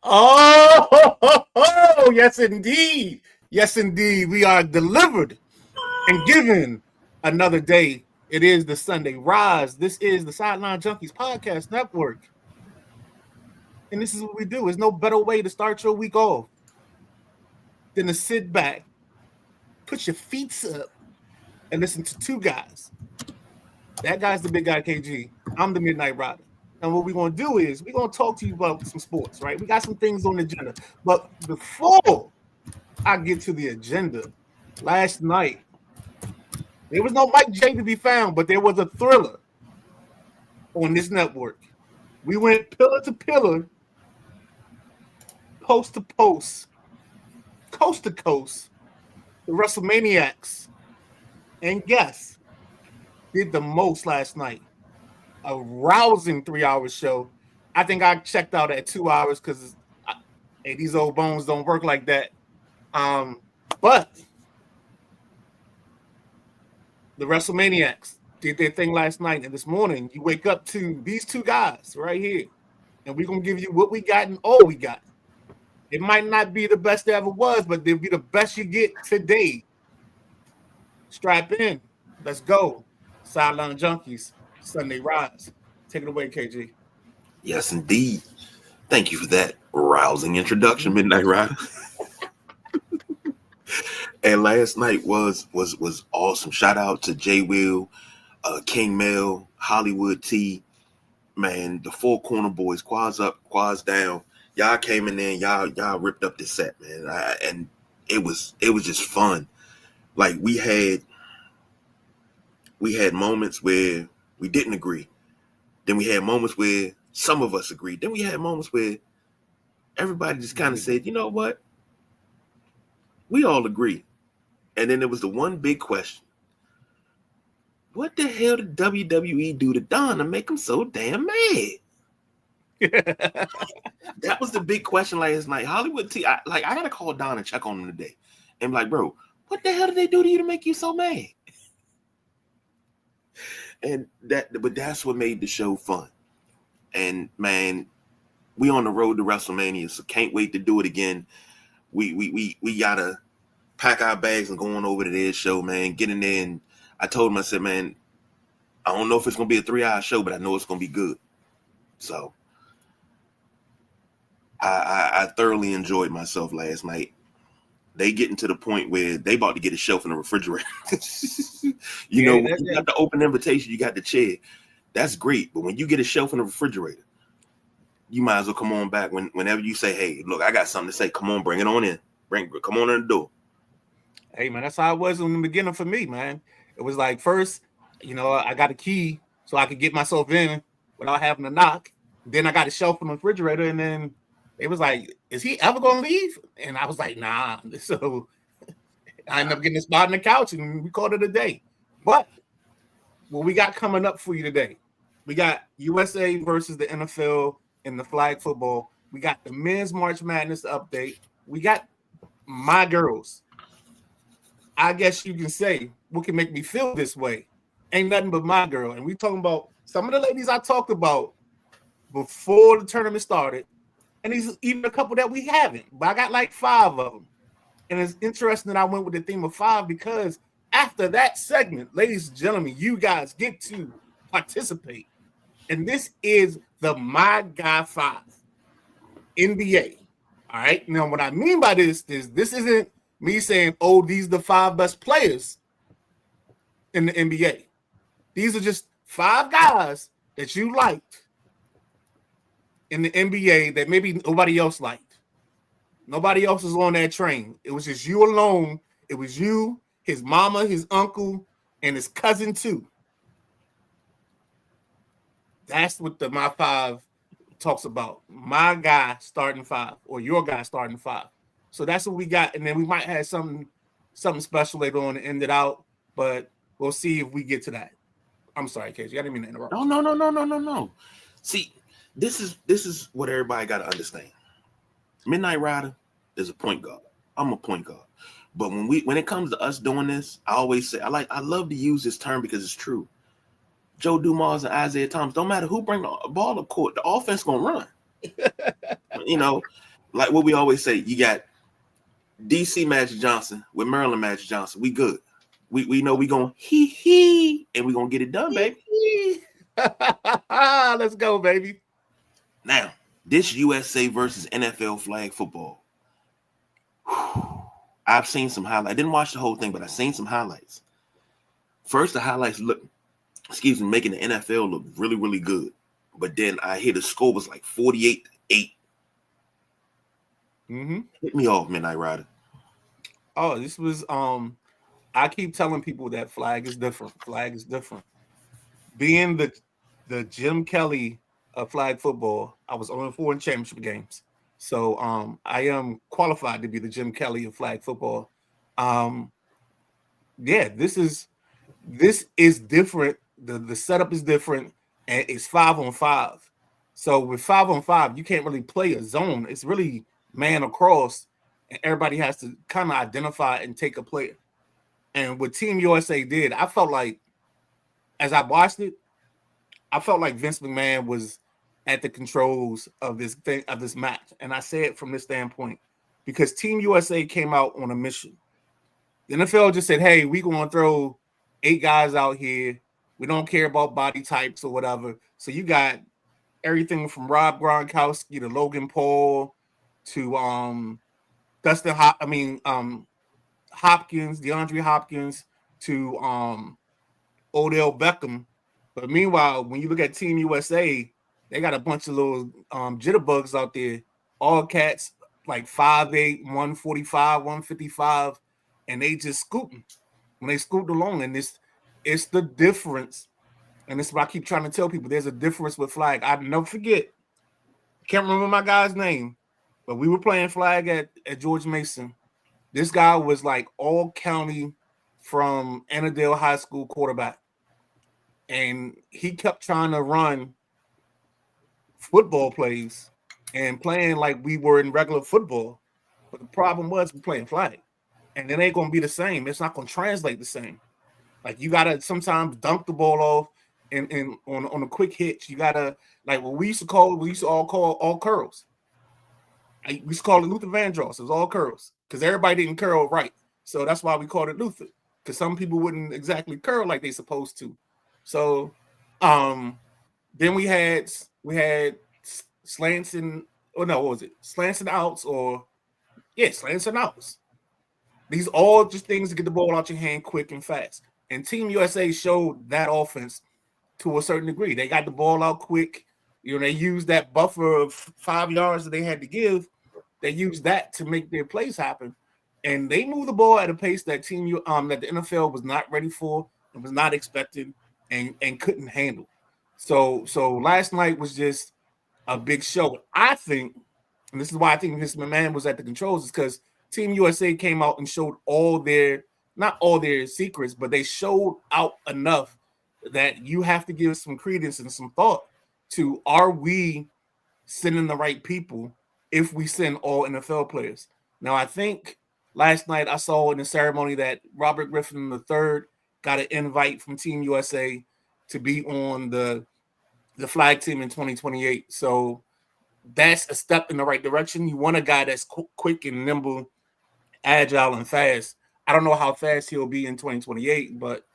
Oh, yes, indeed. Yes, indeed. We are delivered and given another day. It is the Sunday Rise. This is the Sideline Junkies Podcast Network. And this is what we do. There's no better way to start your week off than to sit back, put your feet up, and listen to two guys. That guy's the big guy, KG. I'm the Midnight Rider. And what we're going to do is we're going to talk to you about some sports, right? We got some things on the agenda. But before I get to the agenda, last night, there was no Mike J to be found, but there was a thriller on this network. We went pillar to pillar, post to post, coast to coast, the WrestleManiacs. And guess did the most last night. A rousing 3-hour show. I think I checked out at 2 hours because these old bones don't work like that. But the WrestleManiacs did their thing last night, and this morning you wake up to these two guys right here, and we're gonna give you what we got and all we got. It might not be the best there ever was, but it'll be the best you get today. Strap in. Let's go. Sideline Junkies, Sunday Rise. Take it away, KG. Yes, indeed. Thank you for that rousing introduction, Midnight Rider. And last night was awesome. Shout out to J Will, King Mel, Hollywood T, man, the Four Corner Boys, quads up, quads down. Y'all came in there and y'all ripped up the set, man. And it was just fun. Like we had moments where we didn't agree. Then we had moments where some of us agreed. Then we had moments where everybody just kind of said, you know what? We all agree. And then there was the one big question. What the hell did WWE do to Don to make him so damn mad? That was the big question last night. Hollywood T, I got to call Don and check on him today. And be like, bro, what the hell did they do to you to make you so mad? But that's what made the show fun. And man, we on the road to WrestleMania, so can't wait to do it again. We gotta pack our bags and go on over to their show, man. Get in there, and I told him, I said, man, I don't know if it's gonna be a 3-hour show, but I know it's gonna be good. So I thoroughly enjoyed myself last night. They getting to the point where they about to get a shelf in the refrigerator. You got the open invitation, you got the chair. That's great, but when you get a shelf in the refrigerator, you might as well come on back whenever you say, hey, look, I got something to say. Come on, bring it on in. Come on in the door. Hey, man, that's how it was in the beginning for me, man. It was like first, I got a key so I could get myself in without having to knock. Then I got a shelf in the refrigerator, and then it was like, is he ever going to leave? And I was like, nah. So I ended up getting a spot on the couch, and we called it a day. But what we got coming up for you today, we got USA versus the NFL in the flag football. We got the men's March Madness update. We got my girls. I guess you can say what can make me feel this way. Ain't nothing but my girl. And we talking about some of the ladies I talked about before the tournament started. And these even a couple that we haven't. But I got like 5 of them. And it's interesting that I went with the theme of 5 because after that segment, ladies and gentlemen, you guys get to participate. And this is the My Guy 5 NBA. All right. Now, what I mean by this is this isn't me saying, oh, these are the 5 best players in the NBA. These are just 5 guys that you liked in the NBA that maybe nobody else liked. Nobody else was on that train. It was just you alone. It was you, his mama, his uncle, and his cousin too. That's what the My 5 talks about. My guy starting 5 or your guy starting 5. So that's what we got. And then we might have something special later on to end it out, but we'll see if we get to that. I'm sorry, Casey. I didn't mean to interrupt. No. See, this is what everybody got to understand. Midnight Rider is a point guard. I'm a point guard. But when it comes to us doing this, I always say I love to use this term because it's true. Joe Dumars and Isaiah Thomas, don't matter who bring the ball to court, the offense gonna run. you know, like what we always say, you got DC Magic Johnson with Maryland Magic Johnson. We good. We know we gonna hee and we gonna get it done, baby. Let's go, baby. Now, this USA versus NFL flag football. I've seen some highlights. I didn't watch the whole thing, but I've seen some highlights. First, the highlights making the NFL look really, really good. But then I hear the score was like 48-8. Hit me off, Midnight Rider. Oh, this was I keep telling people that flag is different. Flag is different. Being the Jim Kelly of flag football, I was 0-4 in championship games. So I am qualified to be the Jim Kelly of flag football. Yeah, this is different. The setup is different, and it's 5-on-5. So with 5-on-5, you can't really play a zone. It's really man across, and everybody has to kind of identify and take a player. And what Team USA did, I felt like, as I watched it, I felt like Vince McMahon was at the controls of this match. And I say it from this standpoint because Team USA came out on a mission. The NFL just said, hey, we're going to throw 8 guys out here. We don't care about body types or whatever. So you got everything from Rob Gronkowski to Logan Paul to Hopkins, DeAndre Hopkins to Odell Beckham. But meanwhile, when you look at Team USA, they got a bunch of little jitterbugs out there. All cats like 5'8", 145, 155, and they just scooting. When they scoot along, and it's the difference. And this is what I keep trying to tell people. There's a difference with flag. I never forget. Can't remember my guy's name, but we were playing flag at George Mason. This guy was like all county from Annandale High School quarterback. And he kept trying to run football plays and playing like we were in regular football. But the problem was we're playing flag. And it ain't going to be the same. It's not going to translate the same. Like you got to sometimes dunk the ball off and on a quick hitch. You got to, like what we used to all call all curls. We used to call it Luther Vandross. It was all curls because everybody didn't curl right. So that's why we called it Luther, because some people wouldn't exactly curl like they supposed to. So then we had slants and slants and outs slants and outs. These all just things to get the ball out your hand quick and fast. And Team USA showed that offense to a certain degree. They got the ball out quick. They used that buffer of 5 yards that they had to give. They used that to make their plays happen. And they moved the ball at a pace that the NFL was not ready for and was not expected and couldn't handle. So last night was just a big show. I think, and this is why I think Vince McMahon was at the controls, is because Team USA came out and showed not all their secrets, but they showed out enough that you have to give some credence and some thought to, are we sending the right people if we send all NFL players? Now, I think last night I saw in the ceremony that Robert Griffin III got an invite from Team USA to be on the flag team in 2028. So that's a step in the right direction. You want a guy that's quick and nimble, agile and fast. I don't know how fast he'll be in 2028, but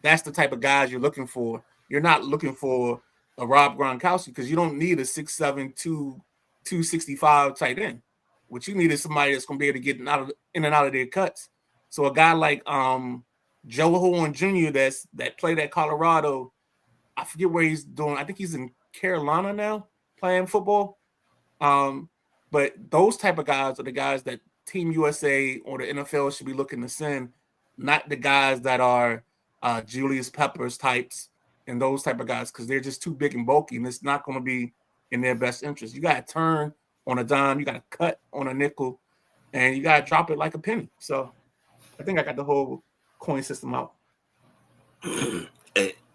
that's the type of guys you're looking for. You're not looking for a Rob Gronkowski because you don't need a 6'7", 265 tight end. What you need is somebody that's going to be able to get in and out of their cuts. So a guy like Joe Horn Jr. that played at Colorado, I forget where he's doing. I think he's in Carolina now playing football. But those type of guys are the guys that Team USA or the NFL should be looking to send, not the guys that are Julius Peppers types and those type of guys, because they're just too big and bulky, and it's not going to be in their best interest. You got to turn on a dime, you got to cut on a nickel, and you got to drop it like a penny. So I think I got the whole coin system out.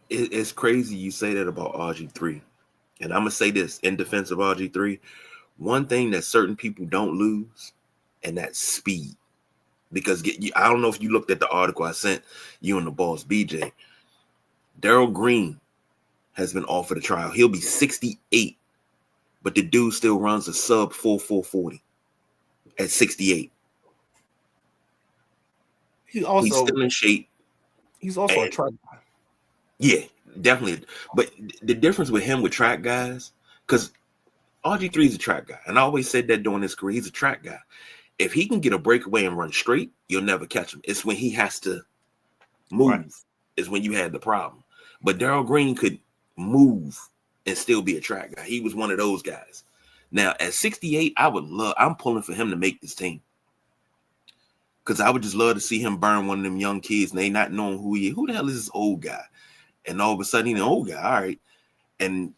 It's crazy you say that about RG3. And I'm going to say this in defense of RG3. One thing that certain people don't lose, and that's speed. Because I don't know if you looked at the article I sent you and the boss, BJ. Darryl Green has been offered a trial. He'll be 68 but the dude still runs a sub 4.40 at 68. He's still in shape. He's also a track guy. Yeah, definitely. But the difference with him with track guys, because RG3 is a track guy, and I always said that during his career, he's a track guy. If he can get a breakaway and run straight, you'll never catch him. It's when he has to move is when you had the problem. But Darryl Green could move and still be a track guy. He was one of those guys. Now at 68, I'm pulling for him to make this team. Because I would just love to see him burn one of them young kids and they not knowing who he is. Who the hell is this old guy? And all of a sudden he's an old guy. All right. And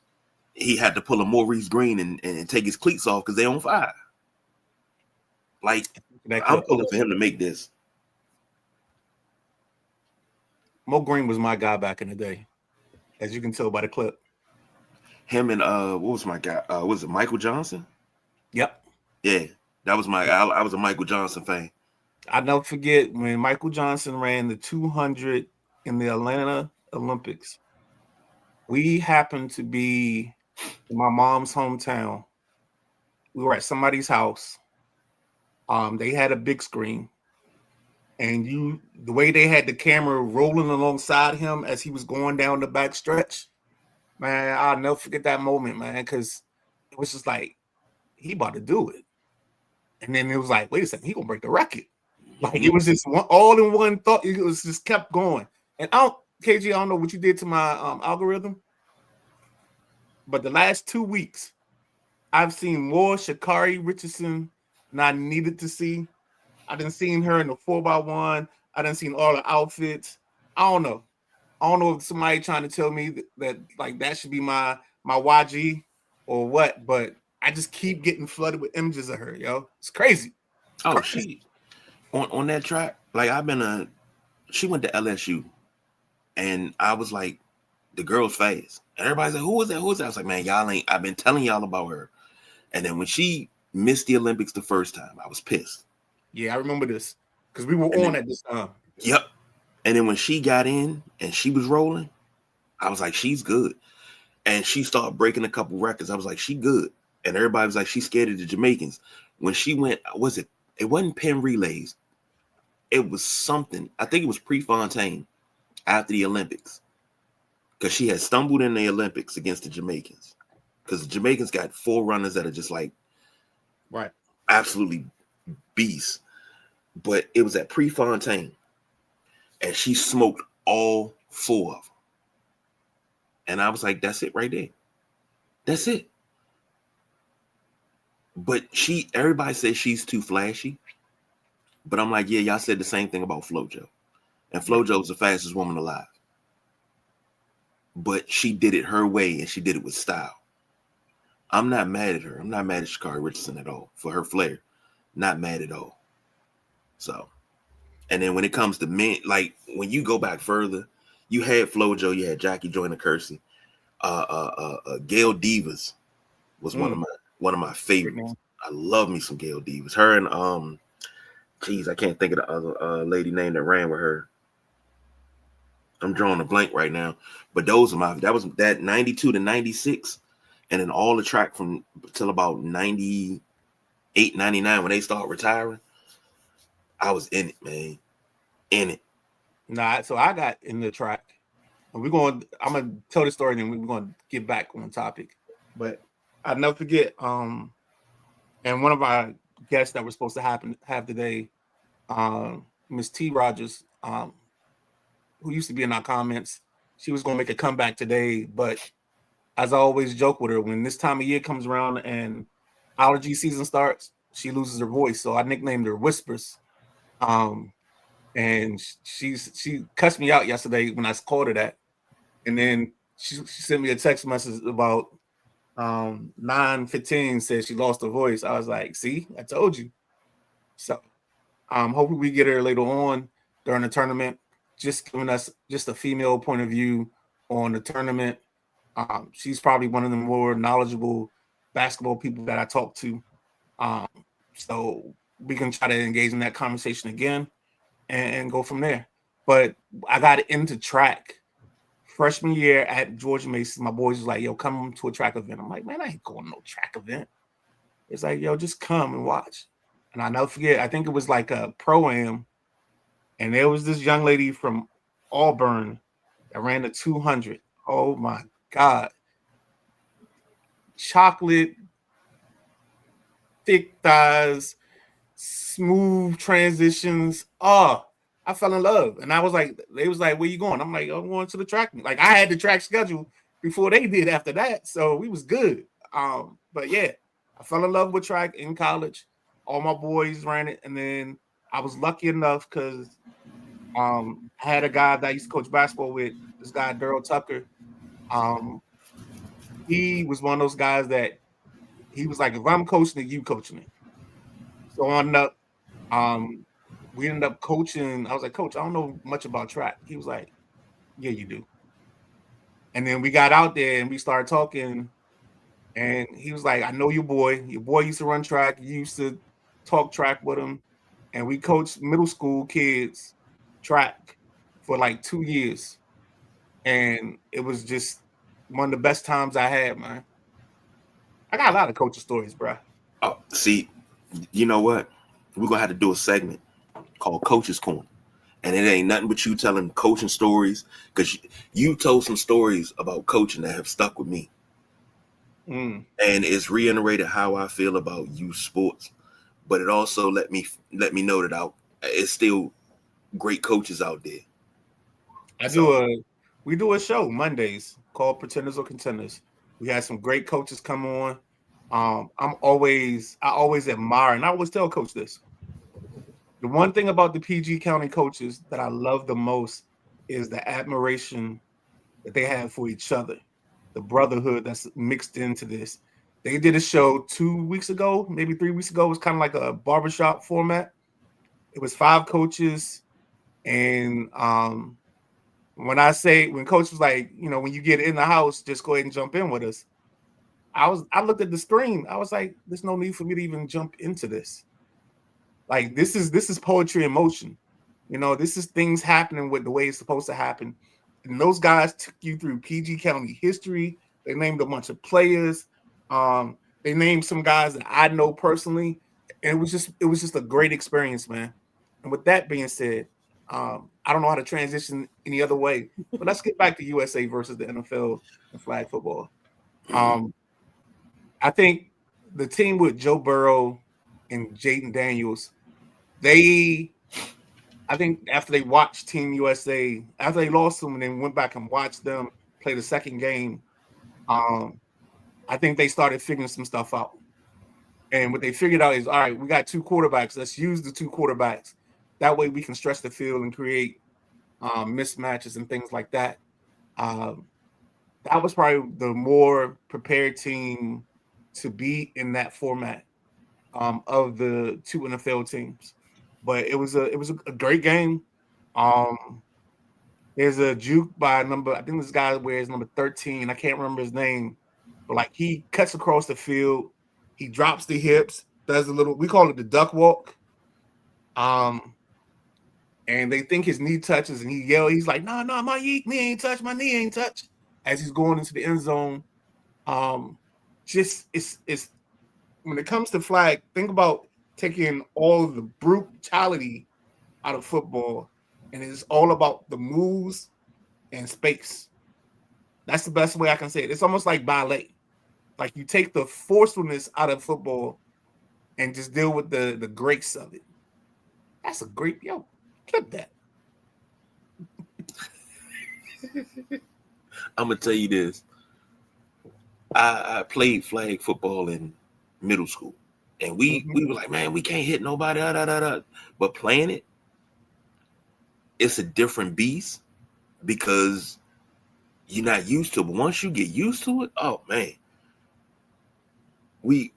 he had to pull a Maurice Green and take his cleats off because they're on fire. Like, I'm pulling for him to make this. Mo Green was my guy back in the day, as you can tell by the clip. Him and what was my guy? Was it Michael Johnson? Yep. Yeah, that was I was a Michael Johnson fan. I'll never forget when Michael Johnson ran the 200 in the Atlanta Olympics. We happened to be in my mom's hometown. We were at somebody's house. They had a big screen. And the way they had the camera rolling alongside him as he was going down the back stretch, man, I'll never forget that moment, man, because it was just like, he about to do it. And then it was like, wait a second, he gonna break the record. Like, it was just all in one thought. It was just kept going. And KG, I don't know what you did to my algorithm, but the last 2 weeks, I've seen more Sha'Carri Richardson than I needed to see. I done seen her in the 4x1. I done seen all the outfits. I don't know if somebody trying to tell me that like that should be my YG or what, but I just keep getting flooded with images of her, yo. It's crazy. She on that track, like she went to LSU, and I was like, the girl's fast. And everybody's like, who is that? Who is that? I was like, man, I've been telling y'all about her. And then when she missed the Olympics the first time, I was pissed. Yeah, I remember this because we were at this time. Yep. And then when she got in and she was rolling, I was like, she's good. And she started breaking a couple records. I was like, she good. And everybody was like, she's scared of the Jamaicans. When she went, it wasn't Penn relays. It was something. I think it was Prefontaine after the Olympics. Because she had stumbled in the Olympics against the Jamaicans. Because the Jamaicans got 4 runners that are just like absolutely beasts. But it was at Prefontaine. And she smoked all 4 of them. And I was like, that's it right there. That's it. But everybody says she's too flashy. But I'm like, yeah, y'all said the same thing about FloJo. And FloJo was the fastest woman alive. But she did it her way, and she did it with style. I'm not mad at her. I'm not mad at Sha'Carri Richardson at all for her flair. Not mad at all. So, and then when it comes to men, like when you go back further, you had FloJo, you had Jackie Joyner-Kersee. Gail Divas was one of my favorites. I love me some Gail Divas. Her and I can't think of the other lady name that ran with her. I'm drawing a blank right now, but that was that 92 to 96, and then all the track from till about 98, 99 when they start retiring. I was in it, man, in it. Nah, so I got in the track. I'm gonna tell the story, and then we're gonna get back on topic. But I'll never forget. And one of our guests that we're supposed to have today, Miss T. Rogers, who used to be in our comments, she was gonna make a comeback today. But as I always joke with her, when this time of year comes around and allergy season starts, she loses her voice. So I nicknamed her Whispers. And she cussed me out yesterday when I called her that. And then she sent me a text message about 9:15, said she lost her voice. I was like, see, I told you. So hopefully we get her later on during the tournament, just giving us just a female point of view on the tournament. She's probably one of the more knowledgeable basketball people that I talk to. So we can try to engage in that conversation again and go from there. But I got into track freshman year at Georgia Mason, my boys was like, yo, come to a track event. I'm like, man, I ain't going to no track event. It's like, yo, just come and watch. And I never forget, I think it was like a pro-am, and there was this young lady from Auburn that ran the 200. Oh my God. Chocolate, thick thighs, smooth transitions. Oh, I fell in love. And I was like, they was like, where you going? I'm like, I'm going to the track. Like, I had the track schedule before they did after that. So we was good. But yeah, I fell in love with track in college. All my boys ran it. And then I was lucky enough because I had a guy that I used to coach basketball with, this guy, Daryl Tucker. He was one of those guys that he was like, if I'm coaching it, you coaching it. So on up, we ended up coaching. I was like, Coach, I don't know much about track. He was like, yeah, you do. And then we got out there and we started talking. And he was like, I know your boy. Your boy used to run track. You used to talk track with him. And we coached middle school kids track for like 2 years. And it was just one of the best times I had, man. I got a lot of coaching stories, bro. Oh, see, you know what? We're going to have to do a segment called Coach's Corner. And it ain't nothing but you telling coaching stories, because you told some stories about coaching that have stuck with me. And it's reiterated how I feel about youth sports, but it also let me know that it's still great coaches out there. We do a show Mondays called Pretenders or Contenders. We had some great coaches come on. I always admire, and I always tell Coach this. The one thing about the PG County coaches that I love the most is the admiration that they have for each other, the brotherhood that's mixed into this. They did a show 2 weeks ago, maybe 3 weeks ago. It was kind of like a barbershop format. It was 5 coaches. And when Coach was like, when you get in the house, just go ahead and jump in with us. I looked at the screen. I was like, there's no need for me to even jump into this. Like, this is poetry in motion. This is things happening with the way it's supposed to happen. And those guys took you through PG County history. They named a bunch of players. They named some guys that I know personally. And it was just a great experience, man. And with that being said, I don't know how to transition any other way, but let's get back to USA versus the NFL and flag football. I think the team with Joe Burrow and Jaden Daniels, I think after they watched Team USA, after they lost them and then went back and watched them play the second game, I think they started figuring some stuff out. And what they figured out is, all right, we got 2 quarterbacks. Let's use the 2 quarterbacks. That way we can stretch the field and create mismatches and things like that. That was probably the more prepared team to be in that format of the 2 NFL teams. But it was a great game. There's a juke by I think this guy wears number 13. I can't remember his name, but like he cuts across the field, he drops the hips, does we call it the duck walk. And they think his knee touches, and he's like, no, my knee ain't touched, my knee ain't touched, as he's going into the end zone. Just it's when it comes to flag, think about taking all of the brutality out of football, and it's all about the moves and space. That's the best way I can say it. It's almost like ballet. Like you take the forcefulness out of football and just deal with the grace of it. That's a great clip that. I'm gonna tell you this. I played flag football in middle school, and we were like, man, we can't hit nobody. But playing it's a different beast because you're not used to it. But once you get used to it, oh man. We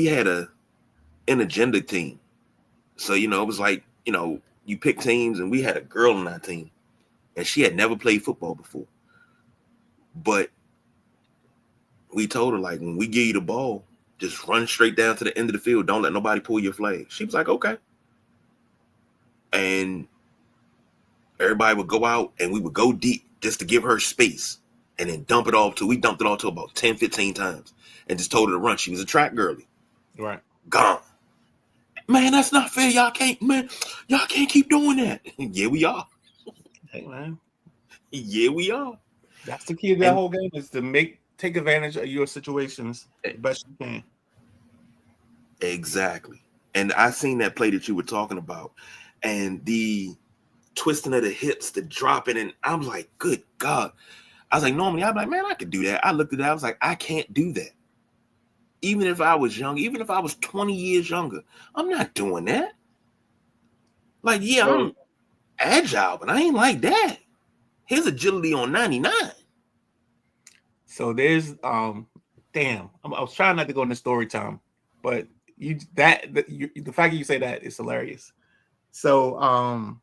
had an agenda team. So, it was like, you pick teams, and we had a girl on our team, and she had never played football before. But we told her, like, when we give you the ball, just run straight down to the end of the field. Don't let nobody pull your flag. She was like, okay. And everybody would go out, and we would go deep, just to give her space and then dump it off to, we dumped it off to about 10, 15 times and just told her to run. She was a track girlie. Right. Gone. Man, that's not fair. Y'all can't keep doing that. Yeah, we are. Hey, man. Yeah, we are. That's the key of that whole game, is to take advantage of your situations the best you can. Exactly. And I seen that play that you were talking about, and the twisting of the hips, the dropping, and I was like, good God. I was like, normally I'm like, man, I could do that. I looked at that, I was like, I can't do that. Even if I was young, even if I was 20 years younger, I'm not doing that. Like, yeah, I'm agile, but I ain't like that. His agility on 99. So there's I was trying not to go into story time, but the fact that you say that is hilarious. So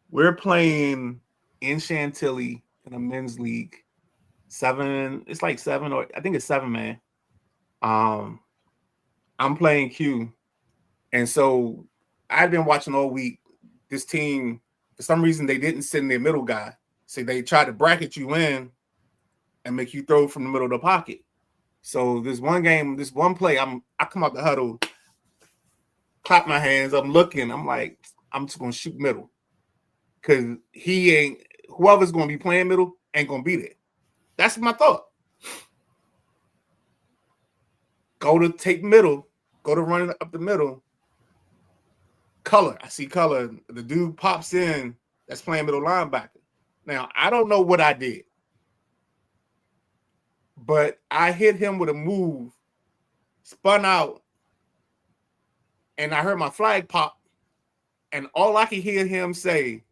we're playing in Chantilly in a men's league. It's like 7, or I think it's 7 man. I'm playing Q, and so I've been watching all week. This team, for some reason, they didn't send their middle guy. So they tried to bracket you in and make you throw from the middle of the pocket. So this one play, I come out the huddle, clap my hands, I'm looking, I'm like, I'm just gonna shoot middle. Cause whoever's gonna be playing middle ain't gonna be there. That's my thought. Go to take middle, go to running up the middle. Color. I see color. The dude pops in that's playing middle linebacker. Now, I don't know what I did, but I hit him with a move, spun out, and I heard my flag pop, and all I could hear him say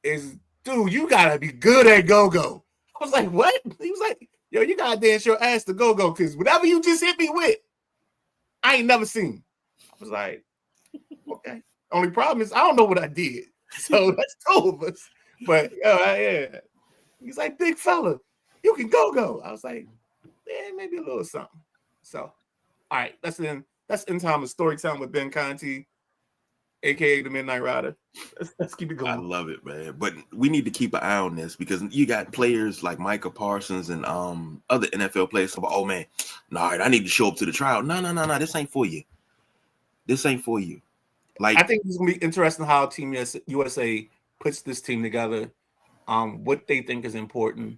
is, dude, you gotta be good at go-go. I was like, what? He was like, yo, you gotta dance your ass to go-go, because whatever you just hit me with, I ain't never seen. I was like, okay. Only problem is I don't know what I did. So that's two of us. But yeah. He's like, big fella, you can go. I was like, yeah, maybe a little something. So, all right, that's in time of story time with Ben Conti, aka the Midnight Rider. Let's keep it going. I love it, man. But we need to keep an eye on this, because you got players like Micah Parsons and other NFL players. So, oh man, I need to show up to the trial. No, this ain't for you. This ain't for you. Like, I think it's gonna be interesting how Team USA puts this team together. What they think is important.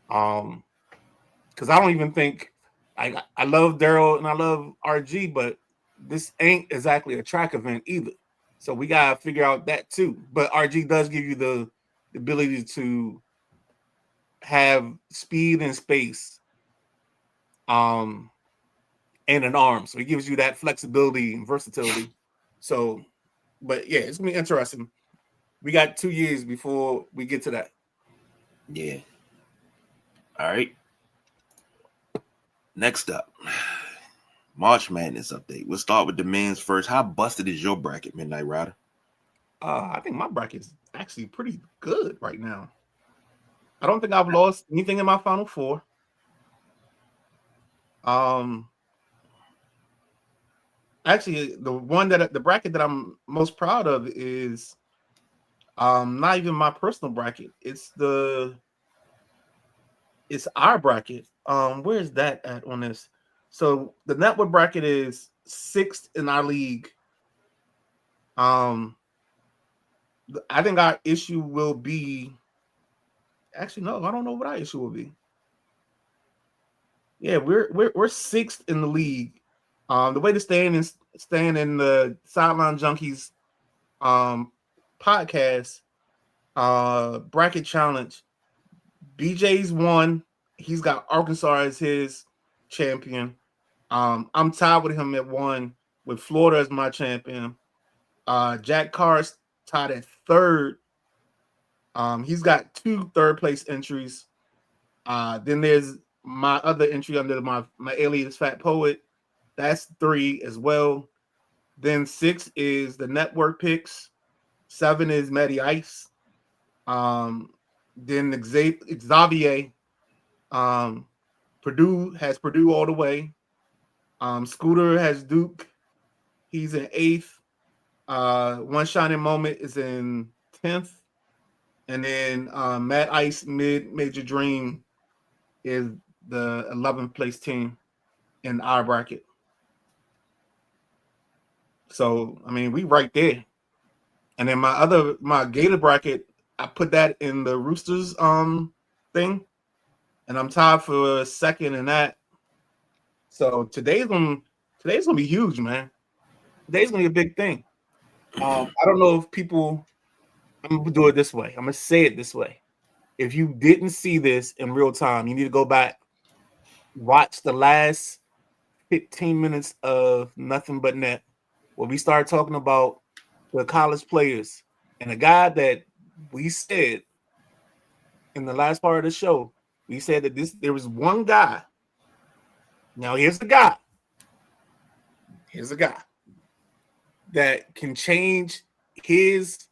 Because I don't even think I love Daryl and I love RG, but this ain't exactly a track event either. So we gotta figure out that too. But RG does give you the ability to have speed and space, and an arm. So he gives you that flexibility and versatility. So, but yeah, it's gonna be interesting. We got 2 years before we get to that. Yeah. All right. Next up, March Madness update. We'll start with the men's first. How busted is your bracket, Midnight Rider? I think my bracket is actually pretty good right now. I don't think I've lost anything in my Final Four. Actually, the bracket that I'm most proud of is not even my personal bracket. It's our bracket. Where is that at on this? So the network bracket is 6th in our league. I think our issue will be. Actually, no, I don't know what our issue will be. Yeah, we're 6th in the league. The way to staying in the Sideline Junkies podcast bracket challenge. BJ's won. He's got Arkansas as his champion. I'm tied with him at 1, with Florida as my champion. Jack Carr's tied at 3rd. He's got 2 third-place entries. Then there's my other entry under my alias Fat Poet. That's 3 as well. Then 6 is the network picks. 7 is Matty Ice. Then Xavier. Purdue has Purdue all the way. Scooter has Duke. He's in 8th. One Shining Moment is in 10th. And then Mad Ice Major Dream is the 11th place team in our bracket. So I mean, we right there. And then my Gator bracket, I put that in the Roosters thing, and I'm tied for second in that. So today's gonna be huge, man. Today's gonna be a big thing. I don't know if people. I'm gonna do it this way. I'm gonna say it this way. If you didn't see this in real time, you need to go back, watch the last 15 minutes of Nothing But Net, where we started talking about the college players, and a guy that we said in the last part of the show, we said that there was one guy. Now here's the guy. Here's a guy that can change his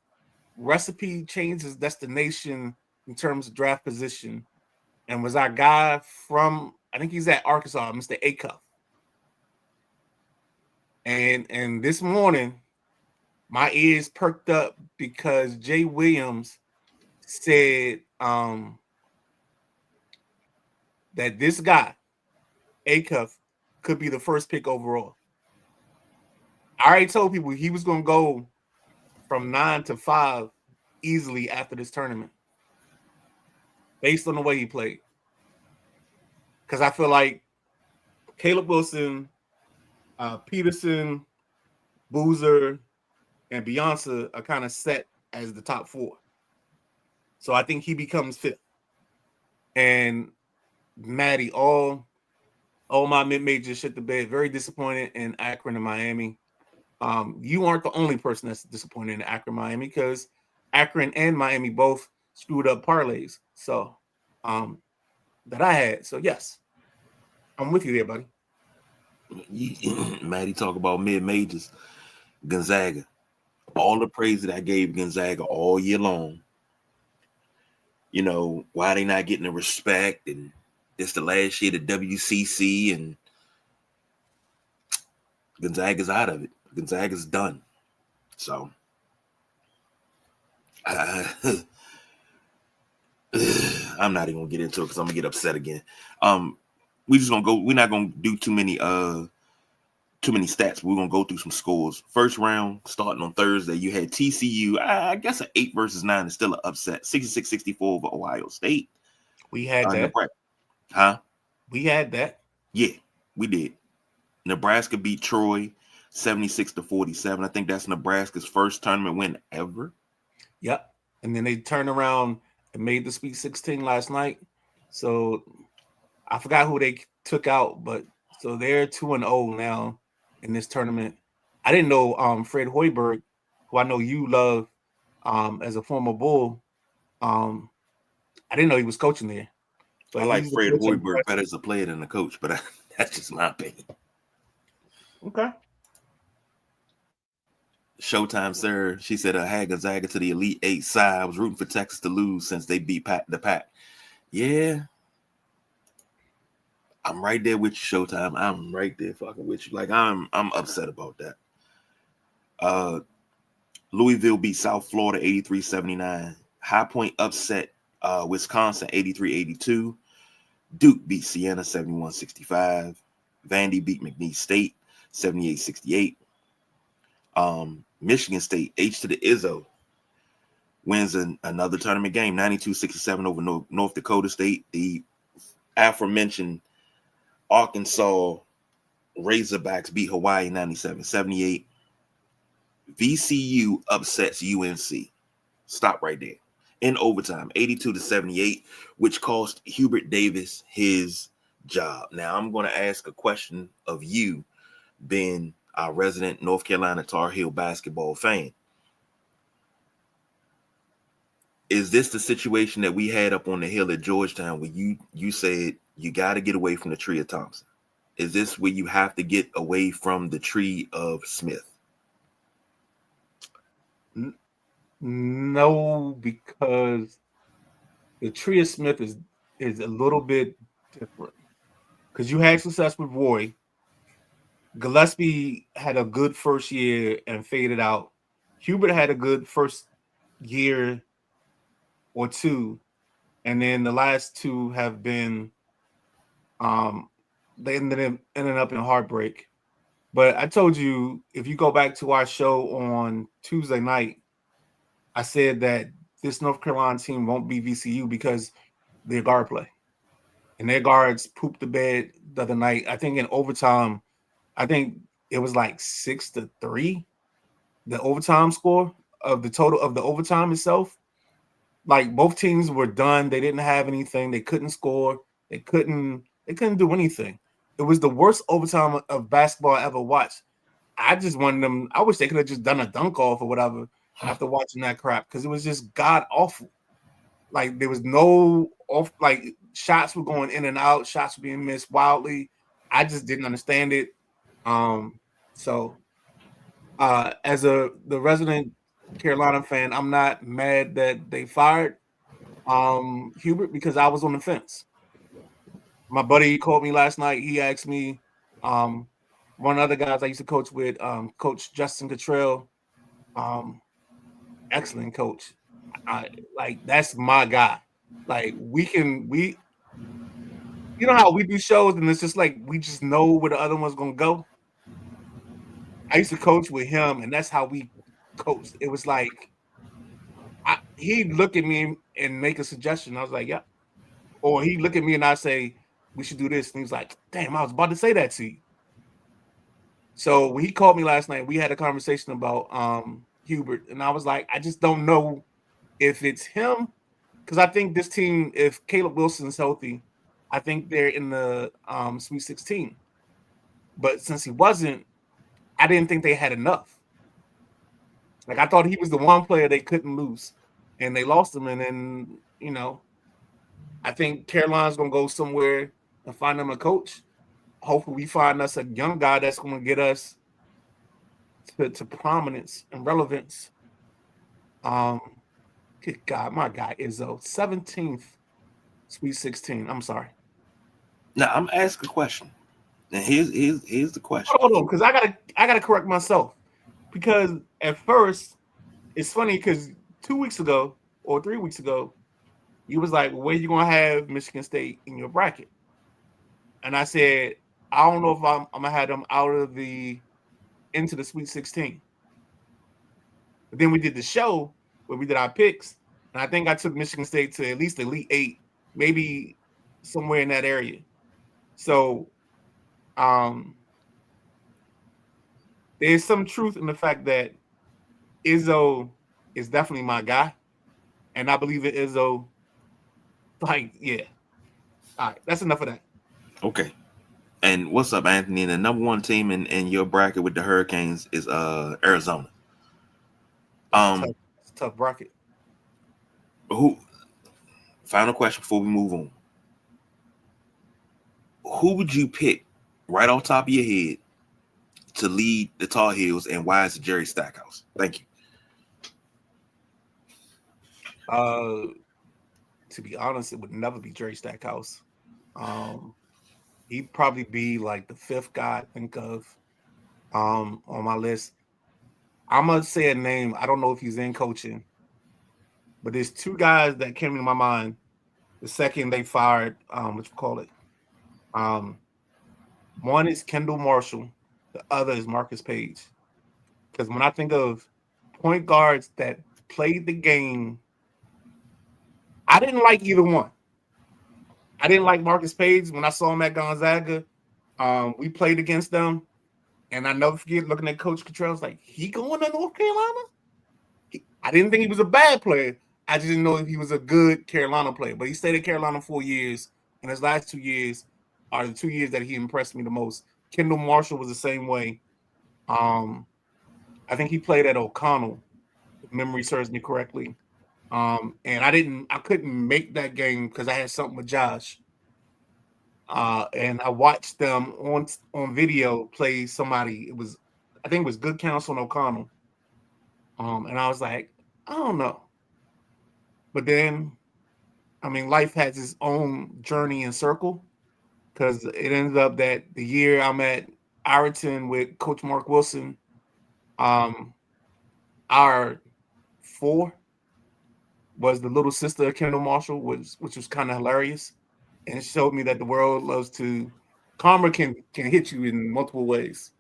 recipe, change his destination in terms of draft position, and was our guy from, I think he's at Arkansas, Mr. Acuff. And this morning, my ears perked up because Jay Williams said that this guy, Acuff, could be the first pick overall. I already told people he was going to go from 9 to 5 easily after this tournament, based on the way he played. Because I feel like Caleb Wilson, Peterson, Boozer, and Beyonce are kind of set as the top 4. So I think he becomes 5th. And Maddie, all my mid-majors shit the bed. Very disappointed in Akron and Miami. You aren't the only person that's disappointed in Akron, Miami, because Akron and Miami both screwed up parlays. So that I had. So yes, I'm with you there, buddy. Maddie talk about mid-majors. Gonzaga. All the praise that I gave Gonzaga all year long. You know, why they not getting the respect, and it's the last year of WCC, and Gonzaga's out of it. Gonzaga's done. So I'm not even gonna get into it because I'm gonna get upset again. We just gonna go. We're not gonna do too many stats. We're gonna go through some scores. First round, starting on Thursday, you had TCU. I guess an 8 versus 9 is still an upset. 66-64 over Ohio State. We had that. Nebraska. Huh? We had that. Yeah, we did. Nebraska beat Troy 76-47. I think that's Nebraska's first tournament win ever. Yep. And then they turned around and made the Sweet 16 last night. So I forgot who they took out, but so they're 2-0 now in this tournament. I didn't know Fred Hoiberg, who I know you love as a former Bull. I didn't know he was coaching there. But I like Fred Hoiberg better as a player than a coach, but that's just my opinion. Okay. Showtime, sir. She said I had Gonzaga to the Elite 8 side. I was rooting for Texas to lose since they beat the Pack. Yeah. I'm right there with you, Showtime. I'm right there fucking with you. Like, I'm upset about that. Louisville beat South Florida 83-79. High Point upset Wisconsin 83-82. Duke beat Siena 71-65. Vandy beat McNeese State 78-68. Michigan State, H to the Izzo, wins another tournament game, 92-67 over North Dakota State. The aforementioned Arkansas Razorbacks beat Hawaii 97-78. VCU upsets UNC. Stop right there. In overtime, 82-78, which cost Hubert Davis his job. Now, I'm going to ask a question of you, being our resident North Carolina Tar Heel basketball fan. Is this the situation that we had up on the hill at Georgetown where you said you got to get away from the tree of Thompson? Is this where you have to get away from the tree of Smith? No, because the tree of Smith is a little bit different. Because you had success with Roy. Gillespie had a good first year and faded out. Hubert had a good first year or two, and then the last two have been they ended up in heartbreak. But I told you, if you go back to our show on Tuesday night, I said that this North Carolina team won't be VCU because their guard play. And their guards pooped the bed the other night. I think in overtime, I think it was like 6-3, the overtime score of the total of the overtime itself. Like both teams were done. They didn't have anything. They couldn't score. They couldn't do anything. It was the worst overtime of basketball I ever watched. I just wanted them. I wish they could have just done a dunk off or whatever after watching that crap because it was just god awful. Like there was no off. Like shots were going in and out. Shots were being missed wildly. I just didn't understand it. So as the resident Carolina fan, I'm not mad that they fired Hubert because I was on the fence. My buddy called me last night. He asked me, one of the other guys I used to coach with, Coach Justin Cottrell, um, excellent coach. I like that's my guy. Like we you know how we do shows and it's just like we just know where the other one's gonna go. I used to coach with him, and that's how we coached. It was like he'd look at me and make a suggestion. I was like, "Yeah," or he'd look at me and I say, "We should do this," and he's like, "Damn, I was about to say that to you." So when he called me last night, we had a conversation about Hubert, and I was like, I just don't know if it's him because I think this team, if Caleb Wilson's healthy, I think they're in the Sweet 16. But since he wasn't, I didn't think they had enough. Like I thought he was the one player they couldn't lose, and they lost him. And then I think Carolina's gonna go somewhere and find them a coach. Hopefully, we find us a young guy that's gonna get us to prominence and relevance. Um, Good God, my guy Izzo, 17th, Sweet 16. I'm sorry. Now I'm asking a question, and here's the question. Hold on, because I gotta correct myself because at first it's funny because 2 weeks ago or 3 weeks ago you was like, "Where you gonna have Michigan State in your bracket?" And I said, "I don't know if I'm gonna have them out of the into the Sweet 16." But then we did the show where we did our picks, and I think I took Michigan State to at least Elite Eight, maybe somewhere in that area. So um, there's some truth in the fact that Izzo is definitely my guy, and I believe that Izzo, like, yeah. All right, that's enough of that. Okay. And what's up, Anthony? The number one team in your bracket with the Hurricanes is Arizona. It's a tough bracket. Who? Final question before we move on. Who would you pick right off top of your head to lead the Tar Heels, and why is it Jerry Stackhouse? Thank you. To be honest, it would never be Jerry Stackhouse. He'd probably be like the fifth guy I think of on my list. I'm gonna say a name. I don't know if he's in coaching, but there's two guys that came to my mind the second they fired what you call it. One is Kendall Marshall, the other is Marcus Page. Because when I think of point guards that played the game, I didn't like either one. I didn't like Marcus Page when I saw him at Gonzaga. We played against them, and I never forget looking at Coach Cottrell. I was like, he going to North Carolina? I didn't think he was a bad player. I just didn't know if he was a good Carolina player. But he stayed at Carolina 4 years, and his last 2 years are the 2 years that he impressed me the most. Kendall Marshall was the same way. I think he played at O'Connell, if memory serves me correctly. And I couldn't make that game because I had something with Josh. And I watched them on video play somebody. I think it was Good Counsel and O'Connell. And I was like, I don't know. But then, I mean, life has its own journey and circle because it ends up that the year I'm at Ireton with Coach Mark Wilson, our 4, was the little sister of Kendall Marshall, which was kind of hilarious, and it showed me that the world loves to karma can hit you in multiple ways.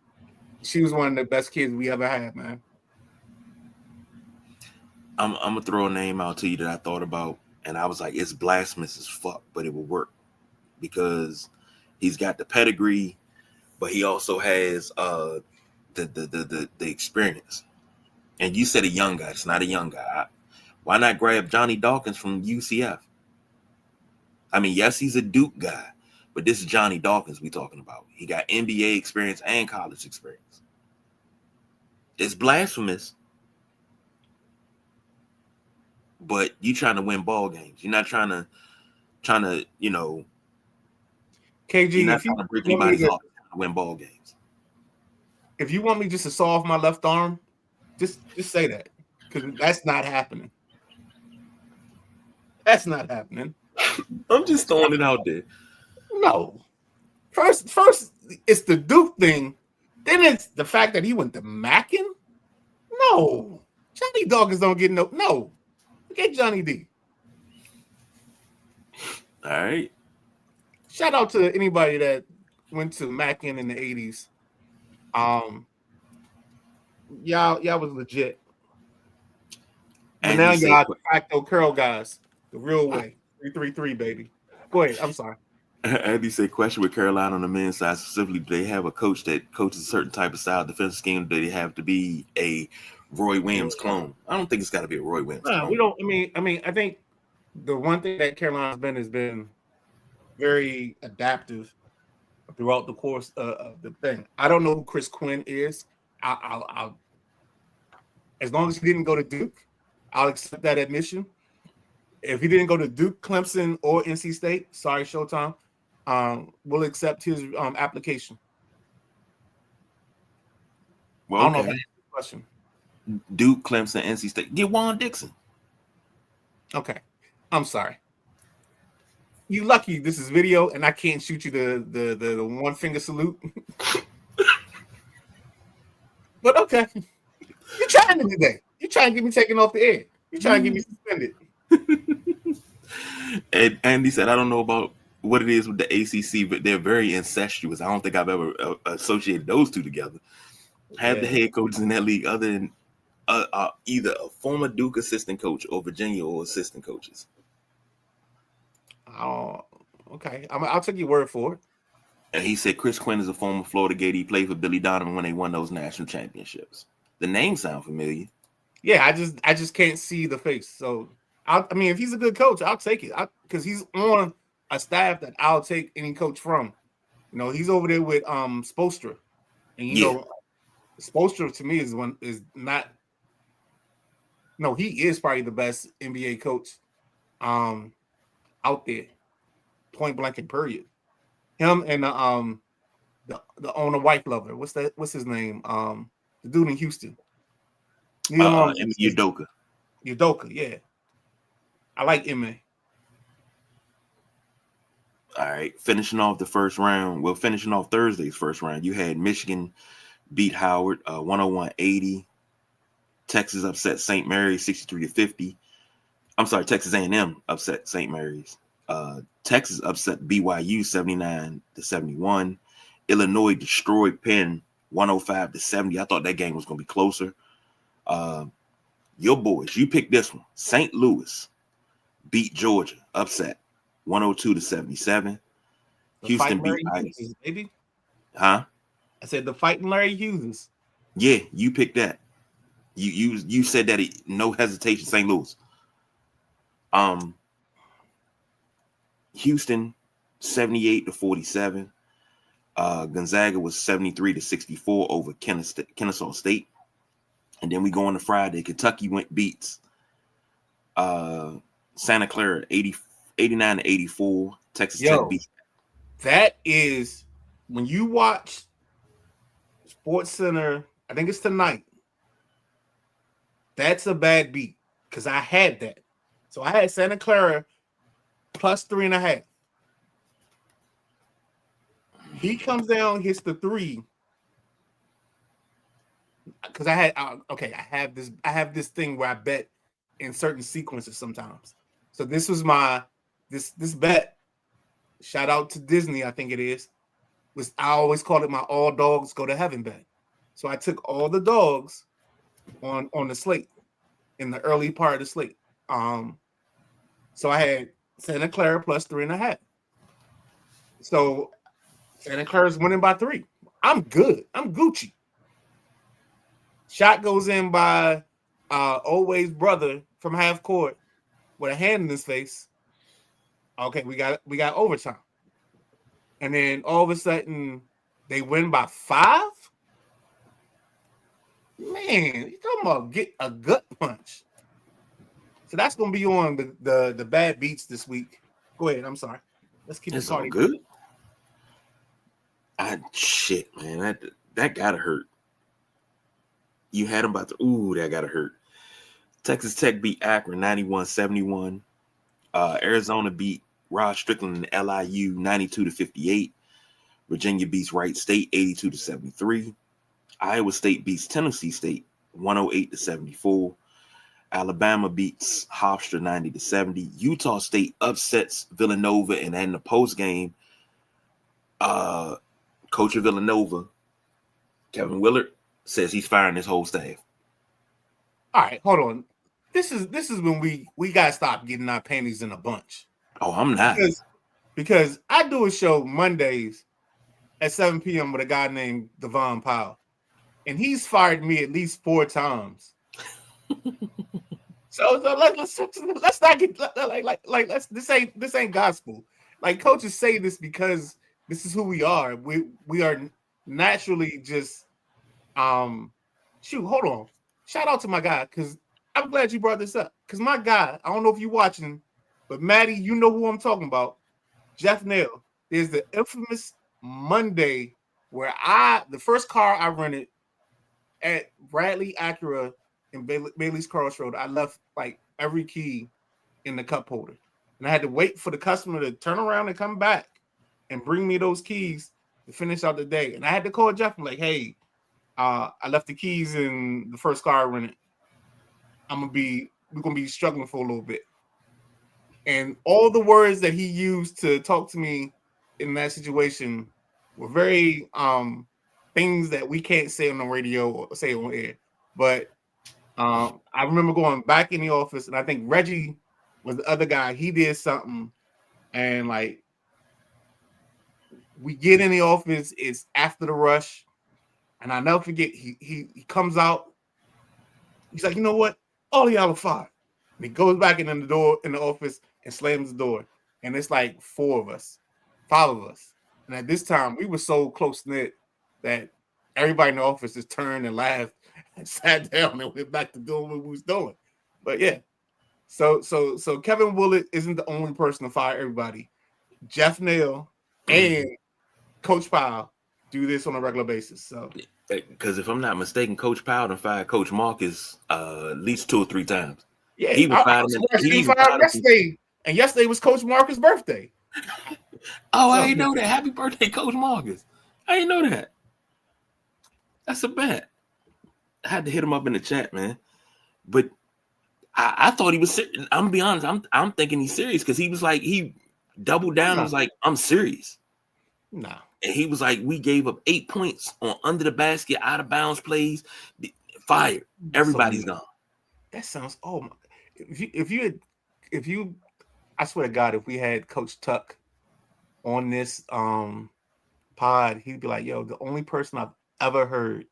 She was one of the best kids we ever had, man. I'm gonna throw a name out to you that I thought about, and I was like, it's blasphemous as fuck, but it will work because he's got the pedigree, but he also has the experience. And you said a young guy. It's not a young guy. Why not grab Johnny Dawkins from UCF? I mean, yes, he's a Duke guy, but this is Johnny Dawkins we talking about. He got NBA experience and college experience. It's blasphemous, but you trying to win ball games. You're not trying to, KG, you're not trying to break anybody's heart to win ball games. If you want me just to saw off my left arm, just say that, because that's not happening. That's not happening. I'm just throwing it out there. No. First, it's the Duke thing. Then it's the fact that he went to Mackin. No. Johnny Dawkins don't get no. Get Johnny D. All right. Shout out to anybody that went to Mackin in the 80s. Y'all was legit. And now y'all de facto curl guys. The real way. 333, baby. Go ahead. I'm sorry. Andy said, question with Carolina on the men's side specifically, do they have a coach that coaches a certain type of style defensive scheme? Do they have to be a Roy Williams clone? I don't think it's got to be a Roy Williams clone. We don't. I mean, I think the one thing that Carolina's been has been very adaptive throughout the course of the thing. I don't know who Chris Quinn is. I'll as long as he didn't go to Duke, I'll accept that admission. If he didn't go to Duke, Clemson, or NC State, sorry, Showtime, we'll accept his application. Well, I don't know if that answers the question. Duke, Clemson, NC State. Get Juan Dixon. Okay. I'm sorry. You lucky this is video and I can't shoot you the one finger salute. But okay. You're trying it today. You're trying to get me taken off the air. You're trying to get me suspended. And Andy said, I don't know about what it is with the ACC, but they're very incestuous. I don't think I've ever associated those two together. Have the head coaches in that league other than either a former Duke assistant coach or Virginia or assistant coaches. Oh, okay. I'll take your word for it. And he said Chris Quinn is a former Florida Gator. He played for Billy Donovan when they won those national championships. The name sound familiar. Yeah, I just can't see the face. So I mean, if he's a good coach, I'll take it. Because he's on a staff that I'll take any coach from. You know, he's over there with Spoelstra, and you know, Spoelstra to me is not. No, he is probably the best NBA coach out there, point blank and period. Him and the owner wife lover. What's his name? The dude in Houston. Udoka. Udoka, yeah. I like Ime. All right, finishing off the first round. Well, finishing off Thursday's first round, you had Michigan beat Howard 101-80. Texas upset St. Mary's 63-50. I'm sorry, Texas A&M upset St. Mary's. Texas upset BYU 79-71. Illinois destroyed Penn 105-70. I thought that game was going to be closer. Your boys, you picked this one. St. Louis beat Georgia, upset 102-77. Houston beat Ice. Baby. Huh? I said the fighting Larry Hughes. Yeah, you picked that. You said that no hesitation, St. Louis. Houston 78-47. Gonzaga was 73-64 over Kennesaw State. And then we go on to Friday. Kentucky beats Santa Clara 89-84. Texas Tech beats. That is when you watch Sports Center, I think it's tonight. That's a bad beat because I had that. So I had Santa Clara plus 3.5. He comes down, hits the 3. Because I have this thing where I bet in certain sequences sometimes. So this was my this bet. Shout out to Disney, I think it is. Was I always called it my all dogs go to heaven bet. So I took all the dogs on the slate in the early part of the slate. So I had Santa Clara plus 3.5. So Santa Clara's winning by 3. I'm good. I'm Gucci. Shot goes in by Always brother from half court with a hand in his face. Okay, we got overtime. And then all of a sudden they win by 5. Man, you talking about get a gut punch. So that's gonna be on the bad beats this week. Go ahead. I'm sorry. Let's keep It's the party all good. Shit, man. That gotta hurt. You had them about to. Ooh, that gotta hurt. Texas Tech beat Akron 91-71. Arizona beat Rod Strickland and LIU 92-58. Virginia beats Wright State 82-73. Iowa State beats Tennessee State 108-74. Alabama beats Hofstra 90-70. Utah State upsets Villanova, and in the post game, coach of Villanova, Kevin Willard, says he's firing his whole staff. All right, hold on. This is when we gotta stop getting our panties in a bunch. Oh, I'm not. Because I do a show Mondays at 7 p.m. with a guy named Devon Powell, and he's fired me at least 4 times. So let's not get like this ain't gospel. Like coaches say this because this is who we are. We are naturally just shoot. Hold on. Shout out to my guy because I'm glad you brought this up. Because my guy, I don't know if you're watching, but Maddie, you know who I'm talking about. Jeff Nail. There's the infamous Monday where the first car I rented at Bradley Acura in Bailey's Crossroad, I left like every key in the cup holder. And I had to wait for the customer to turn around and come back and bring me those keys to finish out the day. And I had to call Jeff and like, hey, I left the keys in the first car I rented. We're gonna be struggling for a little bit. And all the words that he used to talk to me in that situation were very things that we can't say on the radio or say on air. But I remember going back in the office, and I think Reggie was the other guy. He did something, and like we get in the office, it's after the rush, and I never forget. He comes out. He's like, you know what? All y'all are fired. And he goes back in the door in the office and slams the door. And it's like 5 of us. And at this time, we were so close knit that everybody in the office just turned and laughed and sat down and went back to doing what we was doing. But yeah, so Kevin Willard isn't the only person to fire everybody. Jeff Nail and Coach Powell do this on a regular basis. So because if I'm not mistaken, Coach Powell and fired Coach Marcus at least 2 or 3 times. Yeah, he was fired yesterday, and yesterday was Coach Marcus' birthday. I didn't know that. Happy birthday, Coach Marcus. I didn't know that. That's a bet. I had to hit him up in the chat, man. But I thought he was serious. I'm gonna be honest. I'm thinking he's serious because he was like, he doubled down and was like, I'm serious. Nah. And he was like, we gave up 8 points on under the basket, out of bounds plays. Fired. Everybody's gone. That sounds my. If you I swear to God, if we had Coach Tuck on this pod, he'd be like, yo, the only person I've ever heard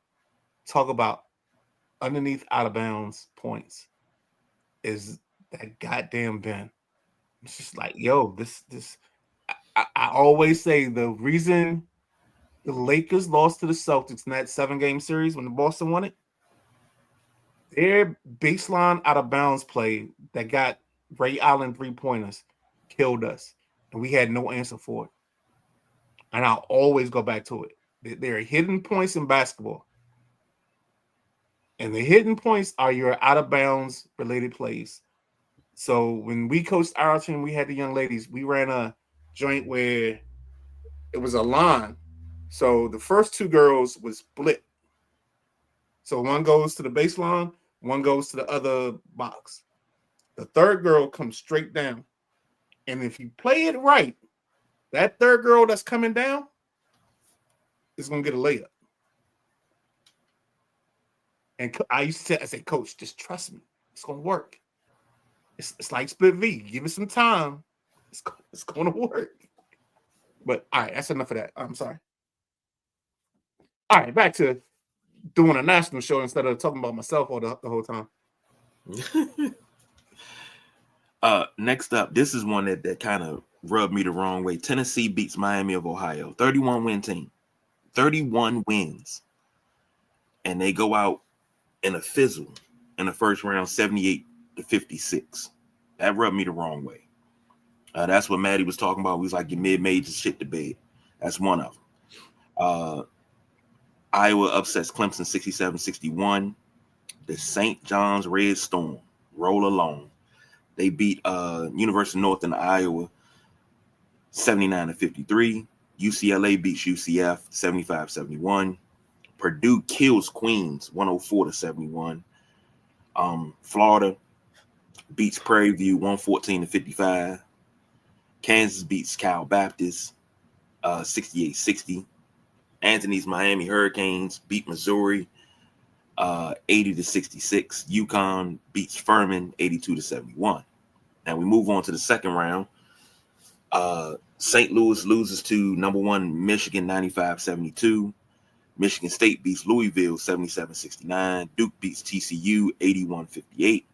talk about underneath out of bounds points is that goddamn Ben. It's just like, yo, this I always say the reason the Lakers lost to the Celtics in that 7-game series when the Boston won it, their baseline out of bounds play that got Ray Allen 3-pointers killed us, and we had no answer for it. And I'll always go back to it. There are hidden points in basketball, and the hidden points are your out of bounds related plays. So when we coached our team, we had the young ladies. We ran a joint where it was a line. So the first 2 girls was split. So one goes to the baseline, one goes to the other box. The third girl comes straight down. And if you play it right, that third girl that's coming down is going to get a layup. And I say, Coach, just trust me. It's going to work. It's like split V. Give it some time. It's going to work. But all right, that's enough of that. I'm sorry. All right, back to doing a national show instead of talking about myself all the whole time. Next up, this is one that kind of rubbed me the wrong way. Tennessee beats Miami of Ohio. 31-win team. 31 wins. And they go out in a fizzle in the first round, 78-56. That rubbed me the wrong way. That's what Maddie was talking about. We was like, your mid-major shit to bed. That's one of them. Iowa upsets Clemson 67-61. The St. John's Red Storm roll along. They beat University of Northern Iowa 79-53. UCLA beats UCF 75-71. Purdue kills Queens 104-71. Florida beats Prairie View 114-55. Kansas beats Cal Baptist 68-60. Anthony's Miami Hurricanes beat Missouri 80-66. UConn beats Furman 82-71. Now we move on to the second round. St. Louis loses to number one Michigan 95-72. Michigan State beats Louisville 77-69. Duke beats TCU 81-58.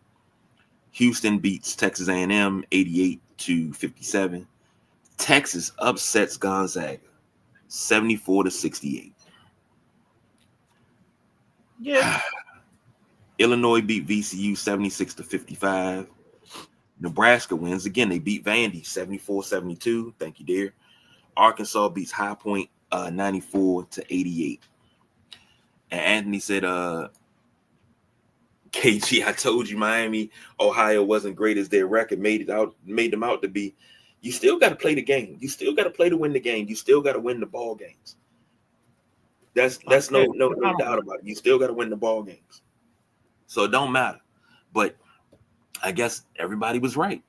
Houston beats Texas A&M 88-57. Texas upsets Gonzaga 74-68. Yeah. Illinois beat VCU 76-55. Nebraska wins again. They beat Vandy 74-72. Thank you, dear. Arkansas beats High Point 94-88. And Anthony said, KG, I told you Miami, Ohio wasn't great as their record made them out to be. You still got to play the game. You still got to play to win the game. You still got to win the ball games. That's no doubt about it. You still got to win the ball games. So it don't matter. But I guess everybody was right.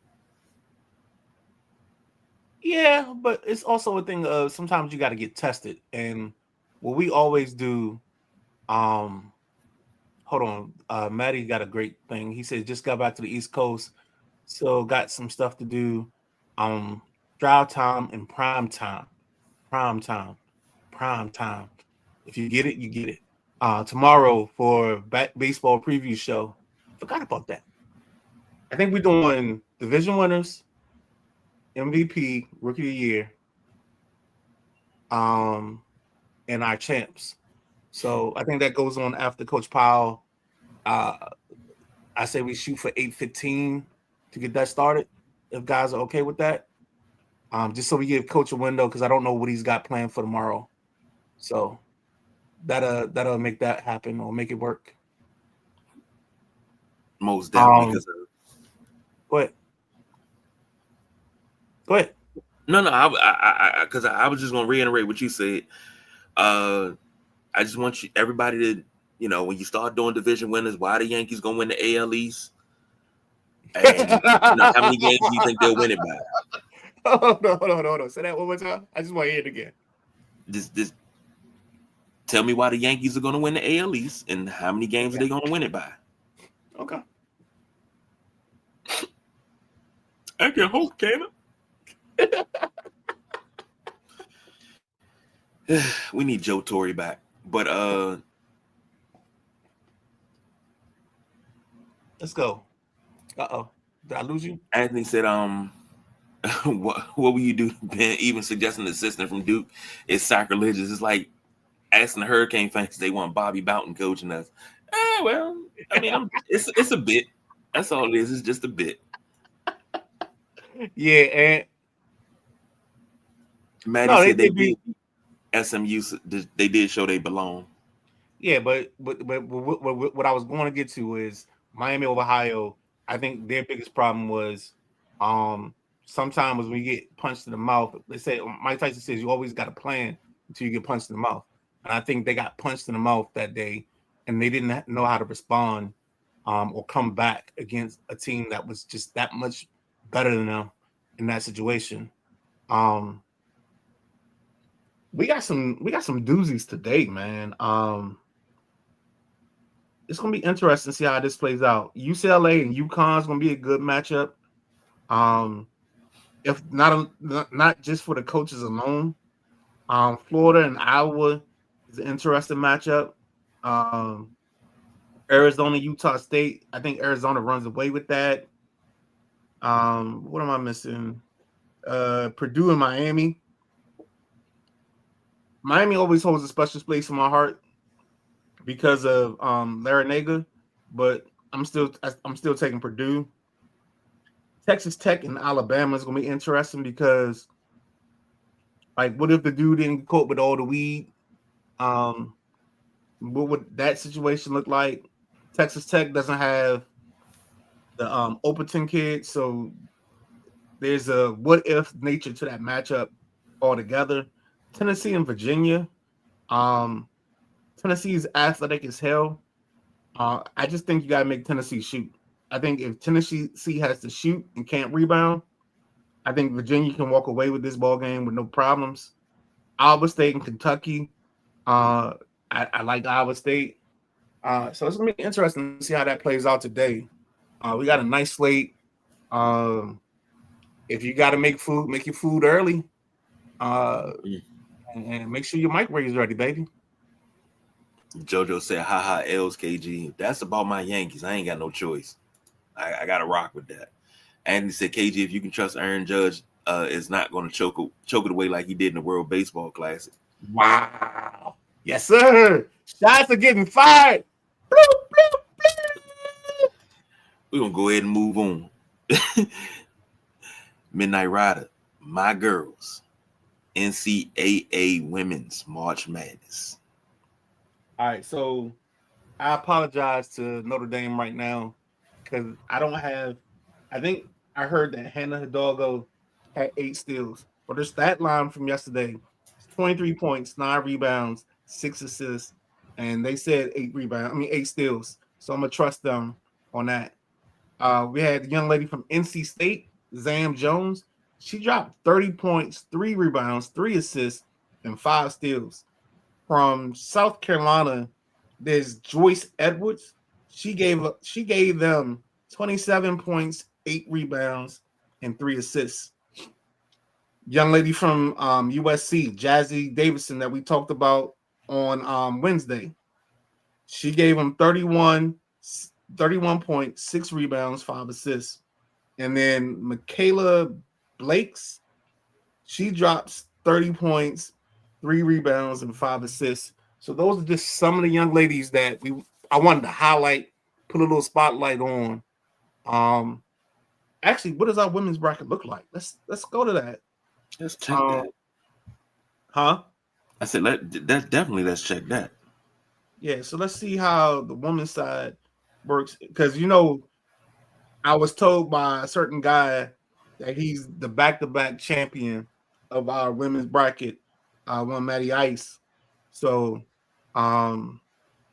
Yeah, but it's also a thing of sometimes you got to get tested. And what we always do, hold on, Maddie got a great thing. He said just got back to the East Coast, so got some stuff to do. Drive time and prime time. If you get it, you get it. Tomorrow for baseball preview show. Forgot about that. I think we're doing division winners, MVP, Rookie of the Year, and our champs. So I think that goes on after Coach Powell. I say we shoot for 8:15 to get that started. If guys are okay with that, just so we give Coach a window because I don't know what he's got planned for tomorrow. So that'll make that happen or make it work. Most definitely. Go ahead. No, because I was just gonna reiterate what you said. I just want everybody to, when you start doing division winners, why the Yankees gonna win the AL East? And how many games do you think they'll win it by? Oh, no, hold on. Say that one more time. I just want to hear it again. Just tell me why the Yankees are gonna win the AL East and how many games are they gonna win it by? Okay. I can hope, can I? We need Joe Torre back. But let's go. Uh-oh. Did I lose you? Anthony said, what will you do? Even suggesting an assistant from Duke is sacrilegious. It's like asking the Hurricane fans they want Bobby Boughton coaching us. Well, I mean, it's a bit. That's all it is. It's just a bit. Yeah, and Maddie said they did. SMU, they did show they belong. Yeah, but what I was going to get to is Miami of Ohio. I think their biggest problem was sometimes when we get punched in the mouth, they say Mike Tyson says you always got a plan until you get punched in the mouth. And I think they got punched in the mouth that day and they didn't know how to respond or come back against a team that was just that much better than them in that situation. We got some doozies today, man. It's gonna be interesting to see how this plays out. UCLA and UConn is gonna be a good matchup. If not just for the coaches alone. Florida and Iowa is an interesting matchup. Arizona, Utah State. I think Arizona runs away with that. What am I missing? Purdue and Miami. Miami always holds a special place in my heart because of Larinaga, but I'm still taking Purdue. Texas Tech and Alabama is gonna be interesting because, like, what if the dude didn't get caught with all the weed? What would that situation look like? Texas Tech doesn't have the Overton kid, so there's a what if nature to that matchup altogether. Tennessee and Virginia. Tennessee is athletic as hell. I just think you gotta make Tennessee shoot. I think if Tennessee has to shoot and can't rebound, I think Virginia can walk away with this ball game with no problems. Iowa State and Kentucky. I like Iowa State. So it's gonna be interesting to see how that plays out today. We got a nice slate. If you got to make your food early, and make sure your microwave is ready, baby. JoJo said, "Haha, L's KG. That's about my Yankees. I ain't got no choice. I got to rock with that." Andy said, "KG, if you can trust Aaron Judge, is not going to choke it away like he did in the World Baseball Classic." Wow. Yes, sir. Shots are getting fired. Bloop, bloop, bloop. We're going to go ahead and move on. Midnight Rider, my girls, NCAA Women's March Madness. All right, so I apologize to Notre Dame right now because I think I heard that Hannah Hidalgo had 8 steals, but her stat line from yesterday is 23 points, 9 rebounds, 6 assists, and they said 8 steals. So I'm gonna trust them on that. We had a young lady from NC State, Zam Jones. She dropped 30 points, 3 rebounds, 3 assists, and 5 steals. From South Carolina, there's Joyce Edwards. She gave them 27 points, 8 rebounds, and 3 assists. Young lady from USC, Jazzy Davidson, that we talked about on Wednesday. She gave them 31 points, 6 rebounds, 5 assists. And then Michaela Blakes, she drops 30 points, 3 rebounds, and 5 assists. So those are just some of the young ladies that I wanted to highlight, put a little spotlight on. Actually, what does our women's bracket look like? Let's go to that. Let's check that. Huh? I said let's check that. Yeah, so let's see how the women's side works. Because I was told by a certain guy that he's the back-to-back champion of our women's bracket, one Matty Ice. So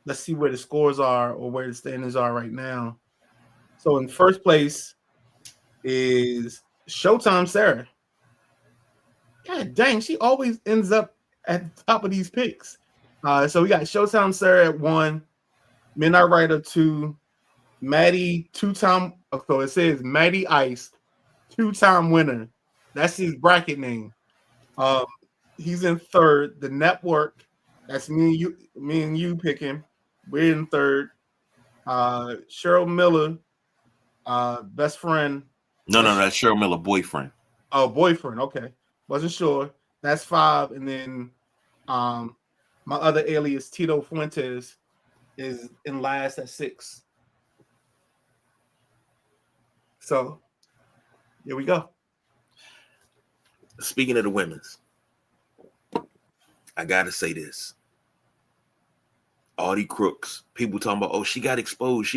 let's see where the scores are or where the standings are right now. So in first place is Showtime Sarah. God dang, she always ends up at the top of these picks. So we got Showtime Sarah at 1, Midnight Rider 2, Maddie 2-time. So it says Matty Ice, 2-time winner. That's his bracket name. He's in third. The network, that's me and you picking. We're in third. Cheryl Miller, best friend. No, that's Cheryl Miller, boyfriend. Oh, boyfriend. Okay, wasn't sure. That's 5, and then my other alias Tito Fuentes is in last at 6. So here we go. Speaking of the women's, I gotta say this. Audie Crooks, people talking about, she got exposed.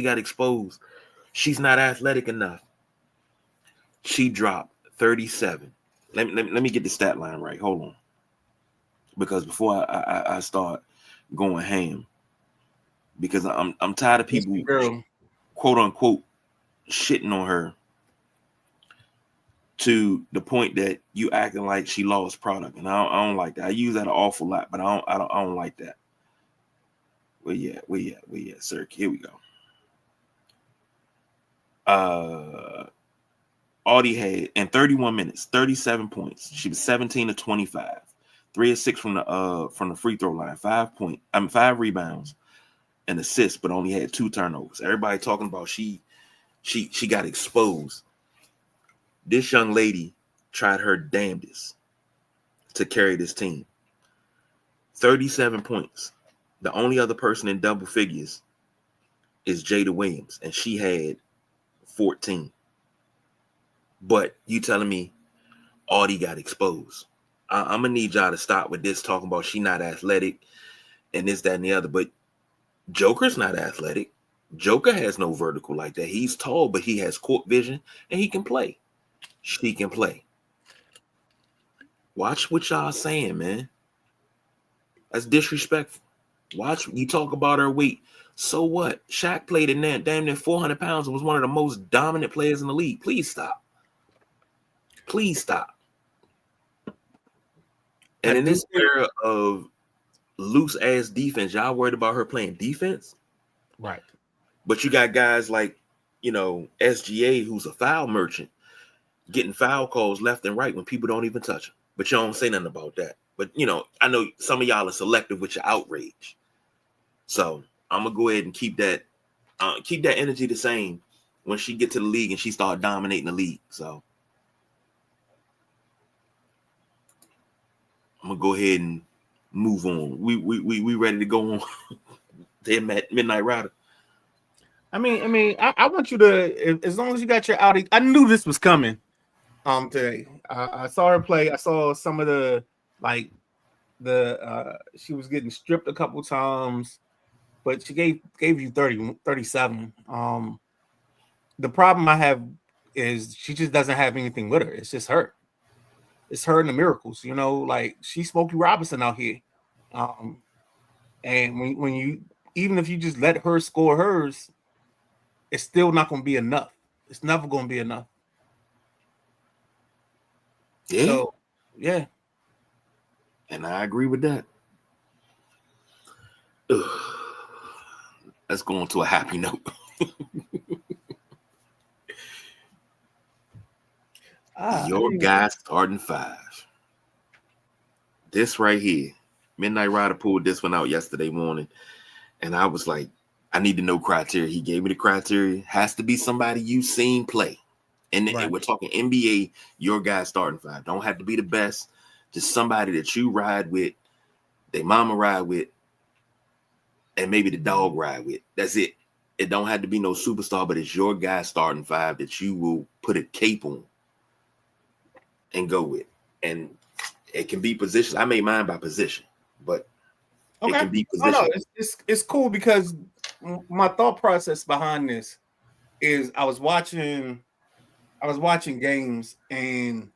She's not athletic enough. She dropped 37. Let me get the stat line right. Hold on. Because before I start going ham, because I'm tired of people quote unquote shitting on her to the point that you acting like she lost product, and I don't like that. I use that an awful lot, but I don't like that. Where you at, sir? Here we go. Audie had in 31 minutes, 37 points. She was 17 to 25, 3 of 6 from the free throw line, 5 rebounds, and assists, but only had 2 turnovers. Everybody talking about she got exposed. This young lady tried her damnedest to carry this team. 37 points. The only other person in double figures is Jada Williams, and she had 14. But you telling me Audie got exposed? I'm gonna need y'all to stop with this talking about she not athletic and this, that, and the other. But Joker's not athletic. Joker has no vertical like that. He's tall, but he has court vision and he can play. She can play. Watch what y'all saying, man. That's disrespectful. Watch, you talk about her weight. So what? Shaq played in that damn near 400 pounds and was one of the most dominant players in the league. Please stop. Please stop. And in this era of loose ass defense, y'all worried about her playing defense? Right. But you got guys like, SGA, who's a foul merchant, getting foul calls left and right when people don't even touch him. But you don't say nothing about that. But, I know some of y'all are selective with your outrage. So I'm going to go ahead and keep that energy the same when she get to the league and she start dominating the league. So I'm going to go ahead and move on. We ready to go on. Damn, Midnight Rider. I want you to, as long as you got your outing. I knew this was coming. Today, I saw her play. I saw some of she was getting stripped a couple times, but she gave you 37. The problem I have is she just doesn't have anything with her. It's just her. It's her and the miracles. Like she's Smokey Robinson out here. And when you, even if you just let her score hers, it's still not going to be enough. It's never going to be enough. Yeah. So, yeah. And I agree with that. Ugh. Let's go on to a happy note. Your guy starting 5. This right here. Midnight Rider pulled this one out yesterday morning. And I was like, I need to know criteria. He gave me the criteria. Has to be somebody you've seen play. And we're talking NBA, your guy starting 5. Don't have to be the best. Just somebody that you ride with, they mama ride with, and maybe the dog ride with. That's it. It don't have to be no superstar, but it's your guy starting 5 that you will put a cape on and go with. And it can be position. I made mine by position, but it can be position. No, it's cool because my thought process behind this is I was watching games and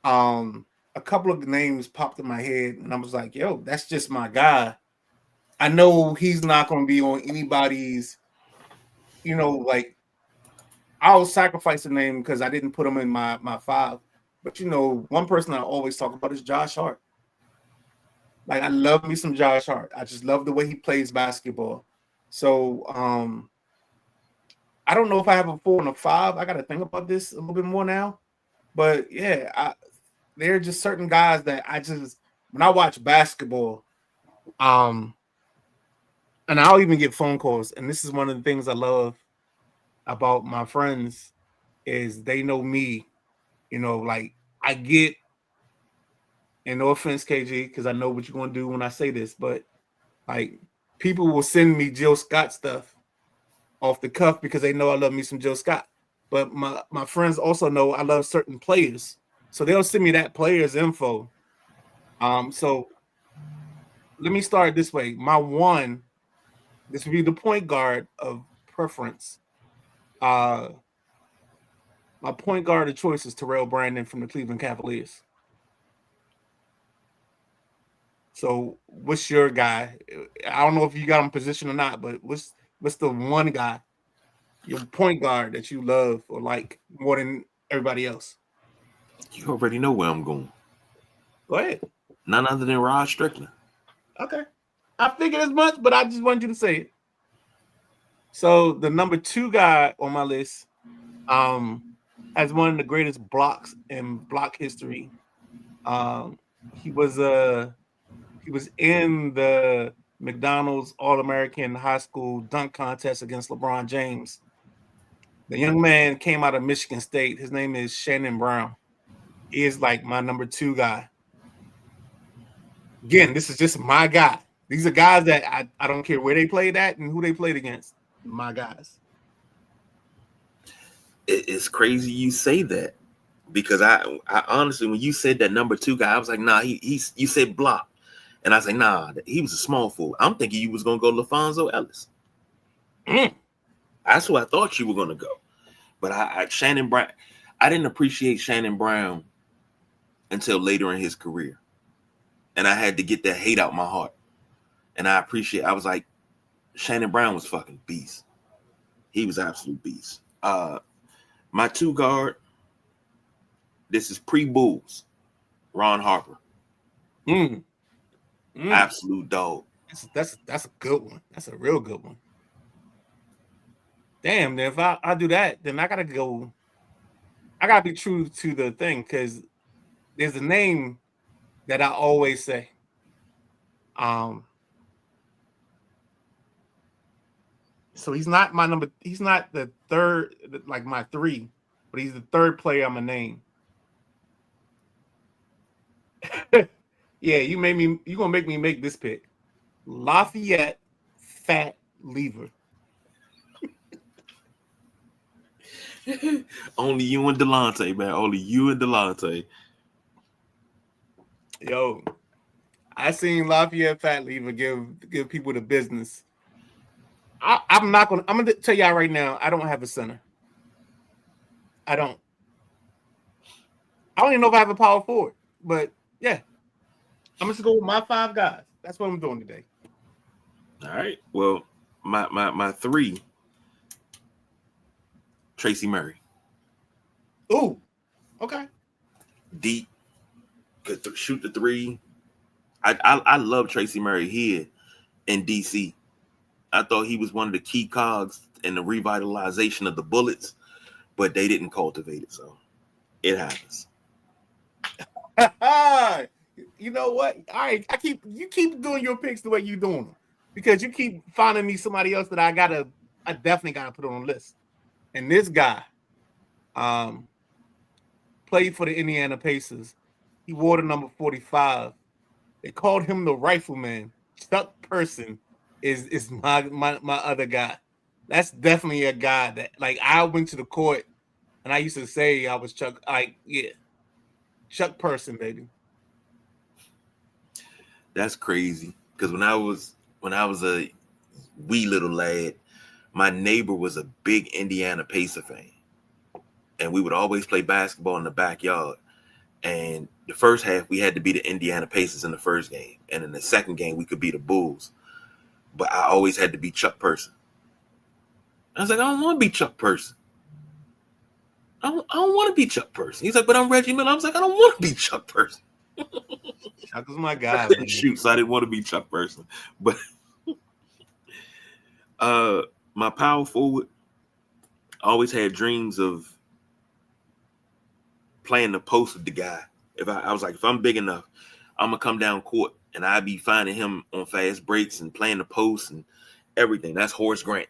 a couple of names popped in my head and I was like, yo, that's just my guy. I know he's not going to be on anybody's, like I'll sacrifice a name because I didn't put him in my 5. But one person I always talk about is Josh Hart. Like I love me some Josh Hart. I just love the way he plays basketball. So I don't know if I have a 4 and a 5. I got to think about this a little bit more now. But yeah, there are just certain guys that when I watch basketball, and I'll even get phone calls. And this is one of the things I love about my friends is they know me, like I get, and no offense, KG, because I know what you're going to do when I say this, but like people will send me Jill Scott stuff off the cuff because they know I love me some Jill Scott. But my friends also know I love certain players. So they'll send me that player's info. So let me start this way. My 1, this would be the point guard of preference. My point guard of choice is Terrell Brandon from the Cleveland Cavaliers. So what's your guy? I don't know if you got him position or not, but what's the one guy? Your point guard that you love or like more than everybody else. You already know where I'm going. Go ahead. None other than Rod Strickland. Okay. I figured as much, but I just wanted you to say it. So the number 2 guy on my list has one of the greatest blocks in block history. He was in the McDonald's All-American High School dunk contest against LeBron James. The young man came out of Michigan State. His name is Shannon Brown. He is like my number 2 guy. Again, this is just my guy. These are guys that I don't care where they played at and who they played against. My guys. It's crazy you say that because I honestly, when you said that number 2 guy, I was like, nah, he's you said block. And I say, nah, he was a small forward. I'm thinking you was going to go LaFonso Ellis. That's who I thought you were going to go. But Shannon Brown, I didn't appreciate Shannon Brown until later in his career. And I had to get that hate out my heart. And I was like, Shannon Brown was fucking beast. He was absolute beast. My 2 guard, this is pre-Bulls, Ron Harper. Absolute dog. That's a good one. That's a real good one. Damn, then if I do that, then I gotta be true to the thing because there's a name that I always say. So he's not the third, like my 3, but he's the 3rd player I'm gonna name. Yeah, you're gonna make me make this pick. Lafayette Fat Lever. Only you and Delonte, man. Only you and Delonte. Yo, I seen Lafayette Fat Lever give people the business. I'm gonna tell y'all right now, I don't have a center. I don't even know if I have a power forward, but yeah. I'm just gonna go with my 5 guys. That's what I'm doing today. All right. Well, my 3, Tracy Murray. Ooh, okay. Deep, could shoot the 3. I love Tracy Murray here in DC. I thought he was one of the key cogs in the revitalization of the Bullets, but they didn't cultivate it, so it happens. You know what? All right, you keep doing your picks the way you're doing them because you keep finding me somebody else that I definitely gotta put on the list. And this guy, played for the Indiana Pacers. He wore the number 45. They called him the Rifleman. Chuck Person is my other guy. That's definitely a guy that like I went to the court and I used to say I was Chuck. Chuck Person, baby. That's crazy. Because when I was a wee little lad, my neighbor was a big Indiana Pacer fan. And we would always play basketball in the backyard. And the first half, we had to be the Indiana Pacers in the first game. And in the second game, we could be the Bulls. But I always had to be Chuck Person. I was like, I don't want to be Chuck Person. I don't want to be Chuck Person. He's like, but I'm Reggie Miller. I was like, I don't want to be Chuck Person. Chuck was my guy. I couldn't shoot, so I didn't want to be Chuck Person. But my power forward, I always had dreams of playing the post with the guy. I was like, if I'm big enough, I'm gonna come down court and I'd be finding him on fast breaks and playing the post and everything. That's Horace Grant.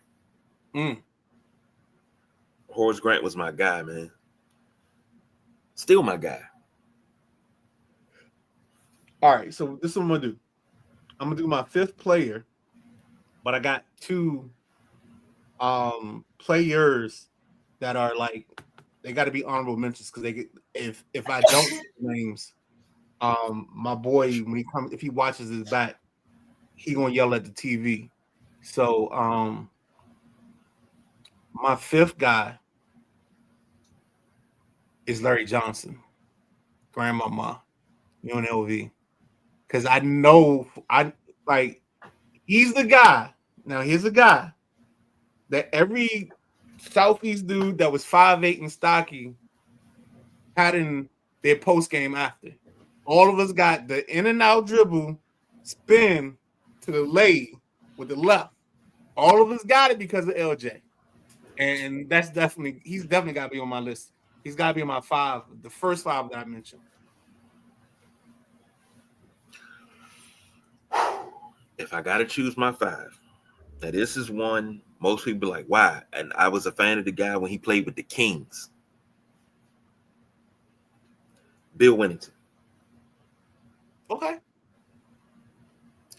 Horace Grant was my guy, man. Still my guy. All right, so this is what I'm gonna do. I'm gonna do my 5th player, but I got 2 players that are like they got to be honorable mentions because they get if I don't get names, my boy if he watches his back, he gonna yell at the TV. So my 5th guy is Larry Johnson, grandmama, UNLV. Because I know he's the guy. Now here's a guy that every Southeast dude that was 5'8" and stocky had in their post game after. All of us got the in and out dribble, spin to the lay with the left. All of us got it because of LJ. And he's definitely got to be on my list. He's got to be on my 5, the first 5 that I mentioned. If I got to choose my 5, now this is one most people be like, why? And I was a fan of the guy when he played with the Kings. Bill Winnington. Okay.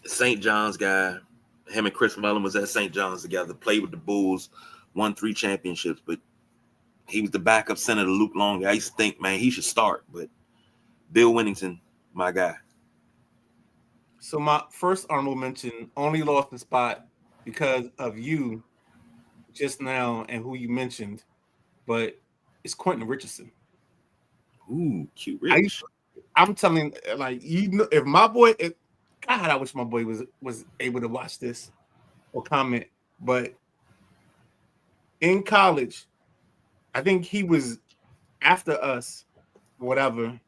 St. John's guy. Him and Chris Mullin was at St. John's together, played with the Bulls, won 3 championships, but he was the backup center to Luke Long. I used to think, man, he should start, but Bill Winnington, my guy. So my first honorable mention only lost the spot because of you just now and who you mentioned, but it's Quentin Richardson. Ooh, cute Rich. I'm telling, like, if my boy, God, I wish my boy was able to watch this or comment, but in college, I think he was after us, whatever.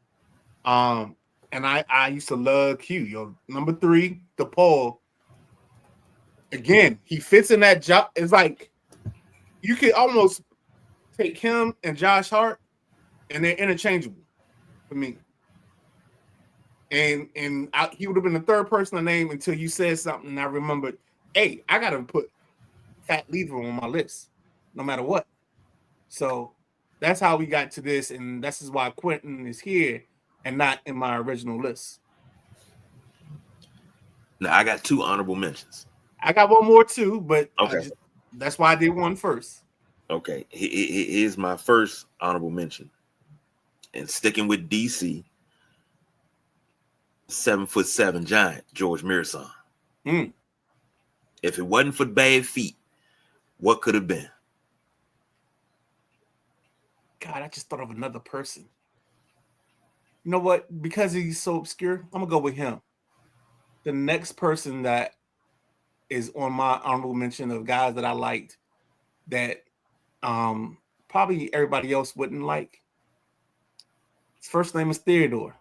And I used to love Q. Yo, number 3, DePaul. Again, he fits in that job. It's like you could almost take him and Josh Hart, and they're interchangeable for me. And he would have been the third person to name until you said something, and I remembered, hey, I gotta put Fat Lever on my list, no matter what. So that's how we got to this, and this is why Quentin is here and not in my original list. Now I got 2 honorable mentions. I got one more too, but okay, that's why I did one first. Okay, here's my first honorable mention, and sticking with DC, 7'7" giant George Mirasan. If it wasn't for bad feet, what could have been? God, I just thought of another person. You know what? Because he's so obscure, I'm gonna go with him. The next person that is on my honorable mention of guys that I liked that probably everybody else wouldn't like. His first name is Theodore.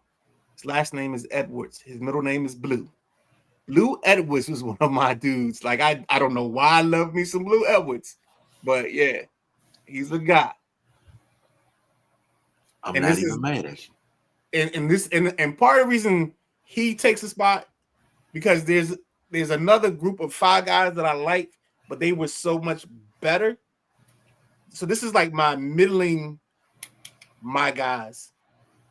His last name is Edwards. His middle name is Blue. Blue Edwards was one of my dudes. Like I don't know why I love me some Blue Edwards, but yeah, he's a guy. I'm not even mad at you. And part of the reason he takes a spot because there's another group of 5 guys that I like, but they were so much better. So this is like my middling, my guys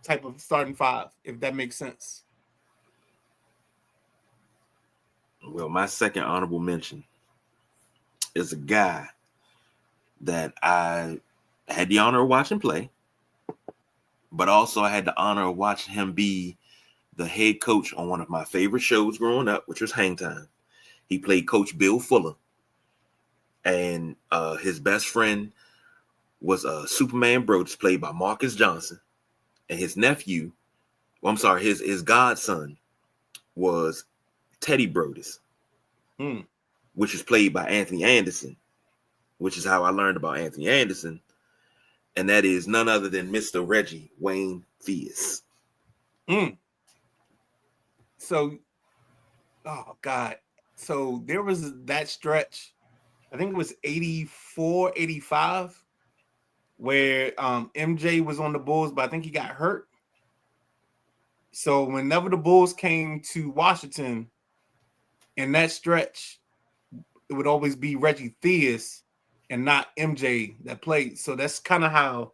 type of starting 5, if that makes sense. Well, my second honorable mention is a guy that I had the honor of watching play, but also I had the honor of watching him be the head coach on one of my favorite shows growing up, which was Hang Time. He played Coach Bill Fuller, and his best friend was Superman Brodus, played by Marcus Johnson, and his nephew, his godson was Teddy Brodus, which is played by Anthony Anderson, which is how I learned about Anthony Anderson, and that is none other than Mr. Reggie Wayne Theus. So, oh God. So there was that stretch, I think it was 84, 85, where MJ was on the Bulls, but I think he got hurt. So whenever the Bulls came to Washington in that stretch, it would always be Reggie Theus and not MJ that played. So that's kind of how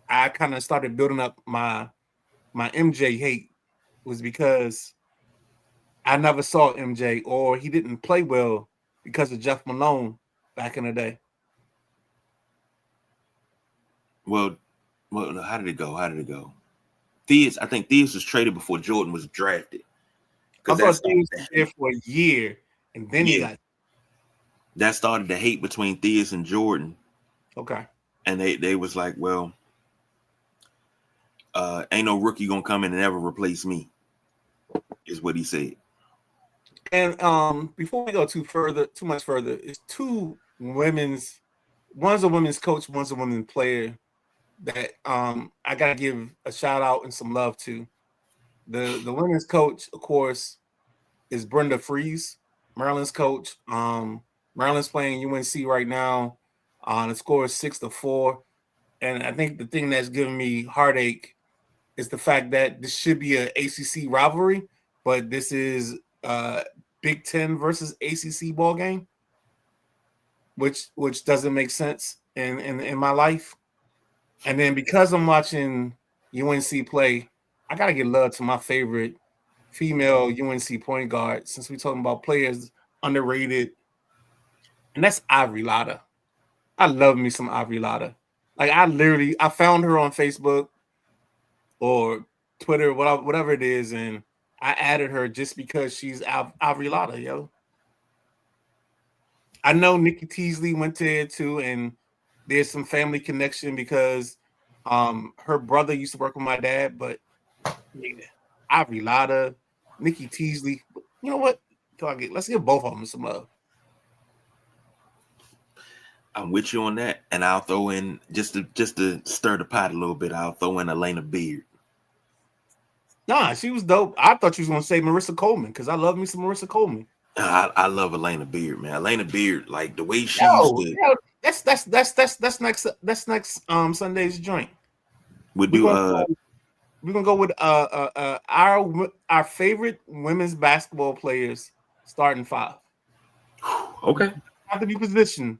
I kind of started building up my MJ hate, was because I never saw MJ, or he didn't play well because of Jeff Malone back in the day. Well, how did it go? Theus, I think Theus was traded before Jordan was drafted. I thought Theus was there for a year, and then he got. That started the hate between Theus and Jordan. Okay. And they was like, well, ain't no rookie gonna come in and ever replace me, is what he said. And before we go too much further, it's 2 women's one's a women's coach, one's a women's player that I gotta give a shout out and some love to. The women's coach, of course, is Brenda Fries, Maryland's coach. Maryland's playing UNC right now. The score is 6-4. And I think the thing that's giving me heartache is the fact that this should be an ACC rivalry, but this is Big Ten versus ACC ball game, which doesn't make sense in my life. And then because I'm watching UNC play, I gotta give love to my favorite female UNC point guard, since we're talking about players underrated, and that's Ivory Lotta. I love me some Ivory Lotta. Like I found her on Facebook or Twitter, whatever it is, and I added her just because she's Ivory Lotta, yo. I know Nikki Teasley went to it too, and there's some family connection because her brother used to work with my dad, but yeah, Ivory Lotta, Nikki Teasley. You know what? Let's give both of them some love. I'm with you on that, and I'll throw in just to stir the pot a little bit. I'll throw in Elena Beard. Nah, she was dope. I thought you was gonna say Marissa Coleman because I love me some Marissa Coleman. I love Elena Beard, man. Elena Beard, like the way she used to. Yo, that's next Sunday's joint. We're gonna go with our favorite women's basketball players starting five. Okay. Have to be positioned.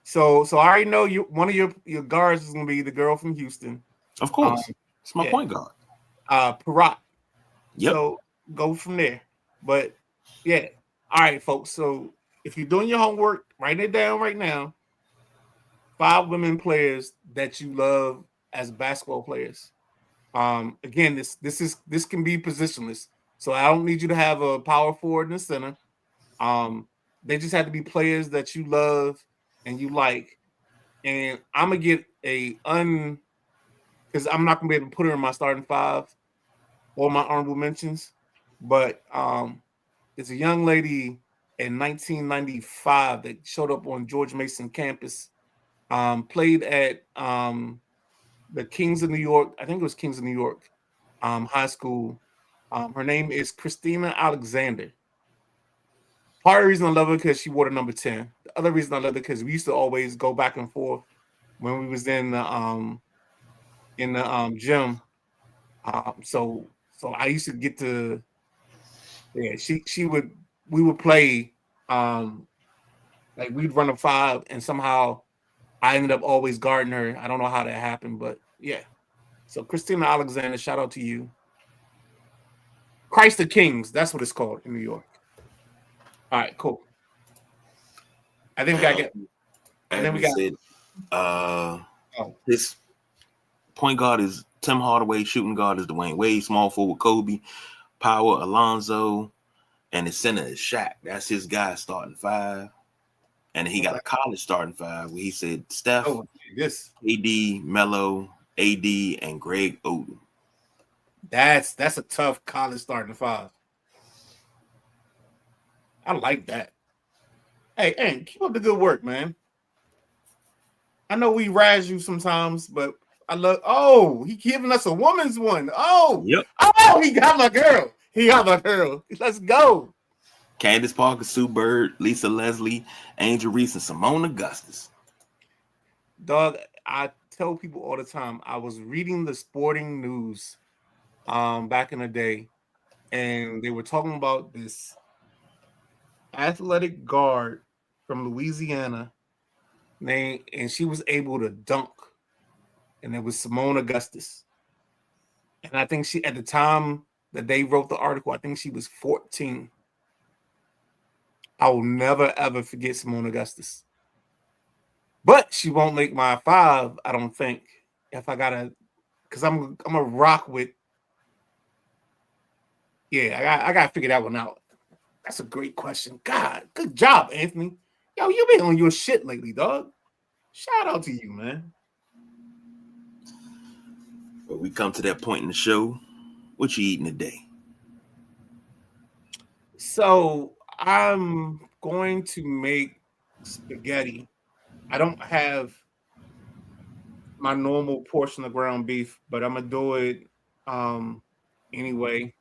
So I already know one of your guards is gonna be the girl from Houston. Of course. It's my point guard. Parat. Yep. So go from there. But yeah. All right, folks. So if you're doing your homework, write it down right now. 5 women players that you love as basketball players. Again, this can be positionless. So I don't need you to have a power forward in the center. They just have to be players that you love and you like. And I'm gonna get because I'm not gonna be able to put her in my starting 5 or my honorable mentions, but it's a young lady in 1995 that showed up on George Mason campus, played at the Kings of New York. I think it was Kings of New York high school. Her name is Christina Alexander. Part of the reason I love her because she wore the number 10. The other reason I love her because we used to always go back and forth when we was in the gym. So I used to get to we would play like we'd run a 5 and somehow I ended up always guarding her. I don't know how that happened, but yeah. So Christina Alexander, shout out to you. Christ the Kings, that's what it's called in New York. All right, cool. I think his point guard is Tim Hardaway, shooting guard is Dwayne Wade, small forward Kobe, power Alonzo, and his center is Shaq. That's his guy starting 5. And he got a college starting 5 where he said Steph, AD, Melo, AD, and Greg Oden. That's a tough college starting 5. I like that. Hey, keep up the good work, man. I know we razz you sometimes, but I love. Oh, he giving us a woman's one. Oh, yep. Oh, he got my girl. Let's go. Candace Parker, Sue Bird, Lisa Leslie, Angel Reese, and Simone Augustus. Dog, I tell people all the time, I was reading the sporting news back in the day, and they were talking about this athletic guard from Louisiana and she was able to dunk, and it was Simone Augustus. And I think she, at the time that they wrote the article, I think she was 14. I will never ever forget Simone Augustus. But she won't make my 5, I don't think. If I gotta, because I'm a rock with. Yeah, I gotta figure that one out. That's a great question. God, good job, Anthony. Yo, you been on your shit lately, dog. Shout out to you, man. But we come to that point in the show. What you eating today? So I'm going to make spaghetti I don't have my normal portion of ground beef, but I'm gonna do it anyway.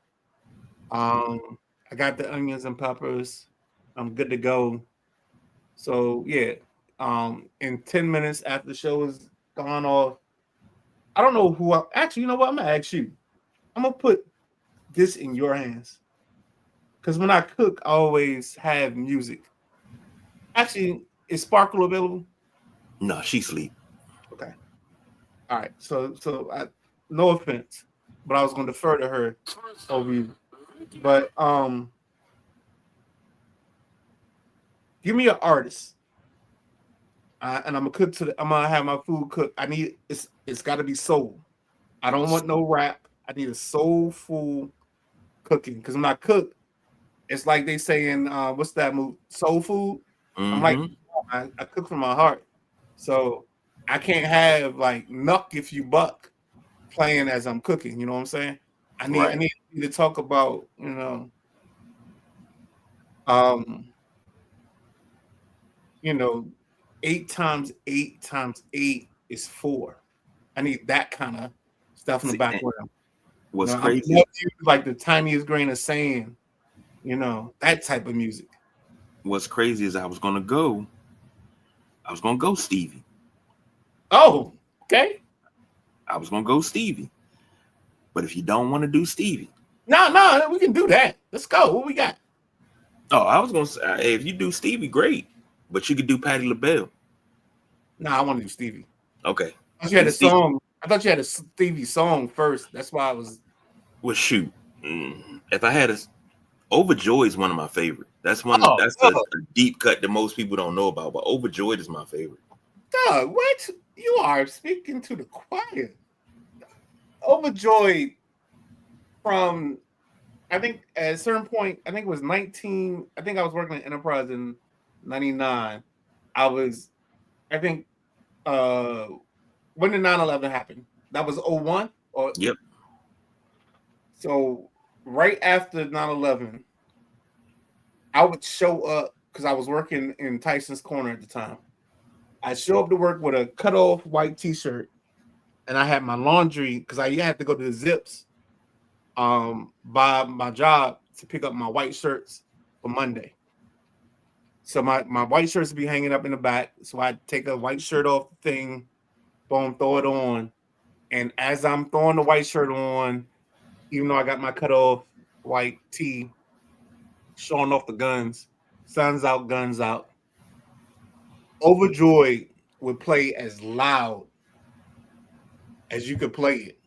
I got the onions and peppers. I'm good to go. So yeah, in 10 minutes after the show is gone off, I don't know who. Actually, you know what? I'm gonna ask you. I'm gonna put this in your hands because when I cook, I always have music. Actually, is Sparkle available? No, she sleep. Okay. All right. No offense, but I was going to defer to her over you. But give me an artist, and I'm gonna cook to the. I'm gonna have my food cooked. I need it's got to be soul. I don't want no rap. I need a soulful cooking because when I cook, it's like they say in what's that movie, Soul Food. I'm like, Mm-hmm. I cook from my heart, so I can't have like "Nuck If You Buck" playing as I'm cooking. You know what I'm saying? I Right. need to talk about um, you know, 8 times 8 times 8 is 4. I need that kind of stuff in the See, and background. what's I'm crazy love is you like the tiniest grain of sand. That type of music. I was gonna go Stevie. Oh, okay. I was gonna go Stevie. But if you don't want to do Stevie, No, we can do that. Let's go. What we got? oh, I was gonna say hey, if you do Stevie, great. But you could do Patti LaBelle. No, I want to do Stevie. Okay. I thought you had Then a Stevie song. I thought you had a Stevie song first. That's why I was. well shoot. If I had a Overjoyed is one of my favorite. Oh, That's a oh, deep cut that most people don't know about, but Overjoyed is my favorite. Doug, what? You are speaking to the choir. Overjoyed from, I think at a certain point, I think it was 19. I think I was working at Enterprise in 99. I was, I think, uh, when did 9/11 happen? That was 01? Or Yep. so right after 9/11, I would show up because I was working in Tyson's Corner at the time. I show up to work with a cut off white t-shirt and I had my laundry because I had to go to the Zips by my job to pick up my white shirts for Monday. So my white shirts would be hanging up in the back. So I'd take a white shirt off the thing, boom, throw it on. And as I'm throwing the white shirt on, even though I got my cut off white tee, showing off the guns, sun's out, guns out. Overjoyed would play as loud as you could play it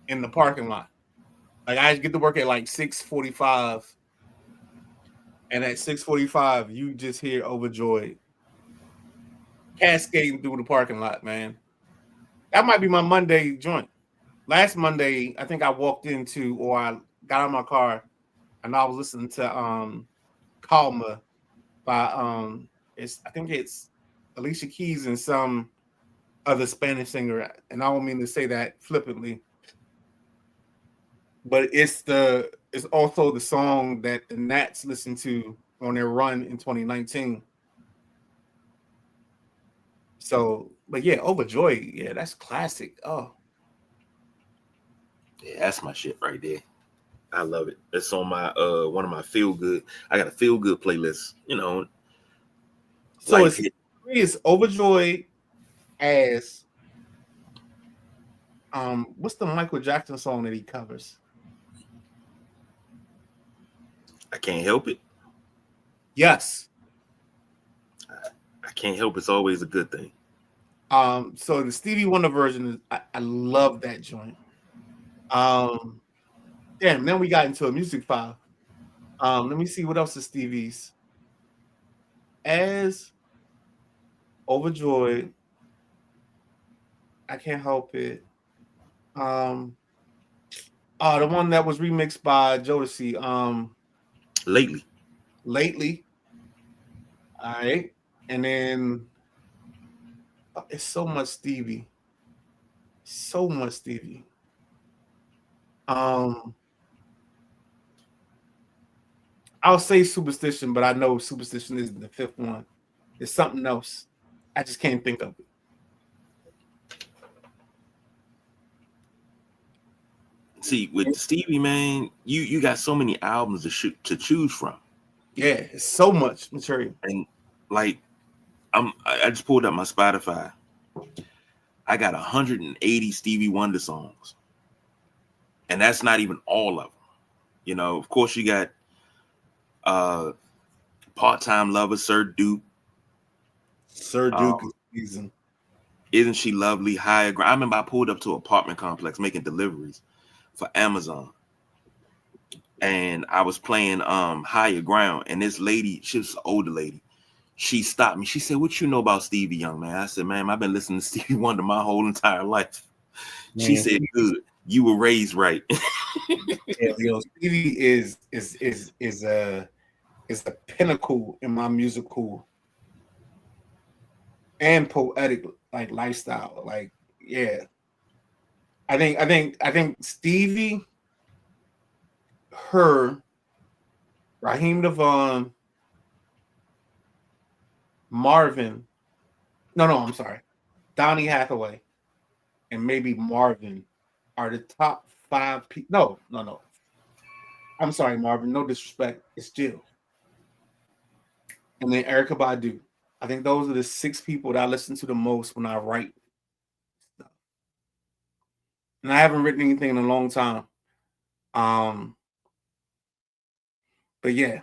in the parking lot. Like I get to work at like 6:45, and at 6:45, you just hear Overjoyed cascading through the parking lot, man. That might be my Monday joint. Last Monday, I think I walked into or I got out of my car and I was listening to Calma by I think it's Alicia Keys and some other Spanish singer. And I don't mean to say that flippantly, but it's also the song that the Nats listened to on their run in 2019. So, but yeah, Overjoyed, yeah, that's classic. Oh, Yeah, that's my shit right there. I love it. It's on my one of my feel good. I got a feel good playlist. so Life it's hit. Overjoyed as what's the Michael Jackson song that he covers? I can't help it. Yes. I can't help it's always a good thing. So the Stevie Wonder version is I love that joint. Um, damn, then we got into a music file. Let me see what else is Stevie's. As Overjoyed, I can't help it. Um, the one that was remixed by Jodeci. Lately, Lately. All right, and then it's so much Stevie, so much Stevie. Um, I'll say Superstition, but I know Superstition isn't the fifth one. It's something else. I just can't think of it. See, with Stevie, man, you got so many albums to choose from. Yeah, it's so much material. And like I just pulled up my Spotify. I got 180 Stevie Wonder songs. And that's not even all of them. You know, of course you got Part-Time Lover, Sir Duke. Sir Duke is season. Isn't She Lovely? Higher Ground. I remember I pulled up to an apartment complex making deliveries for Amazon. And I was playing Higher Ground. And this lady, she was an older lady. She stopped me. She said, "What you know about Stevie, young man?" I said, "Man, I've been listening to Stevie Wonder my whole entire life." Man. She said, "Good. You were raised right." Yeah, Stevie is a pinnacle in my musical and poetic like lifestyle. Like, yeah. I think Stevie, her, Raheem Devon, Marvin. No, I'm sorry. Donny Hathaway and maybe Marvin are the top 5 people. No. I'm sorry, Marvin. No disrespect. It's Jill. And then Erykah Badu. I think those are the 6 people that I listen to the most when I write stuff. And I haven't written anything in a long time. But yeah.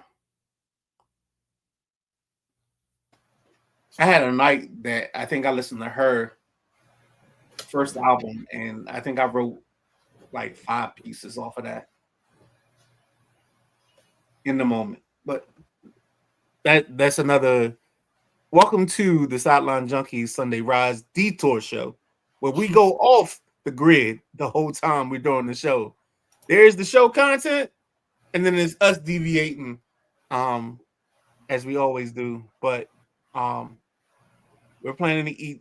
I had a night that I think I listened to her first album, and I think I wrote like 5 pieces off of that in the moment. But that's another. Welcome to the Sideline Junkies Sunday Rise Detour Show, where we go off the grid the whole time we're doing the show. There's the show content, and then there's us deviating, as we always do. But we're planning to eat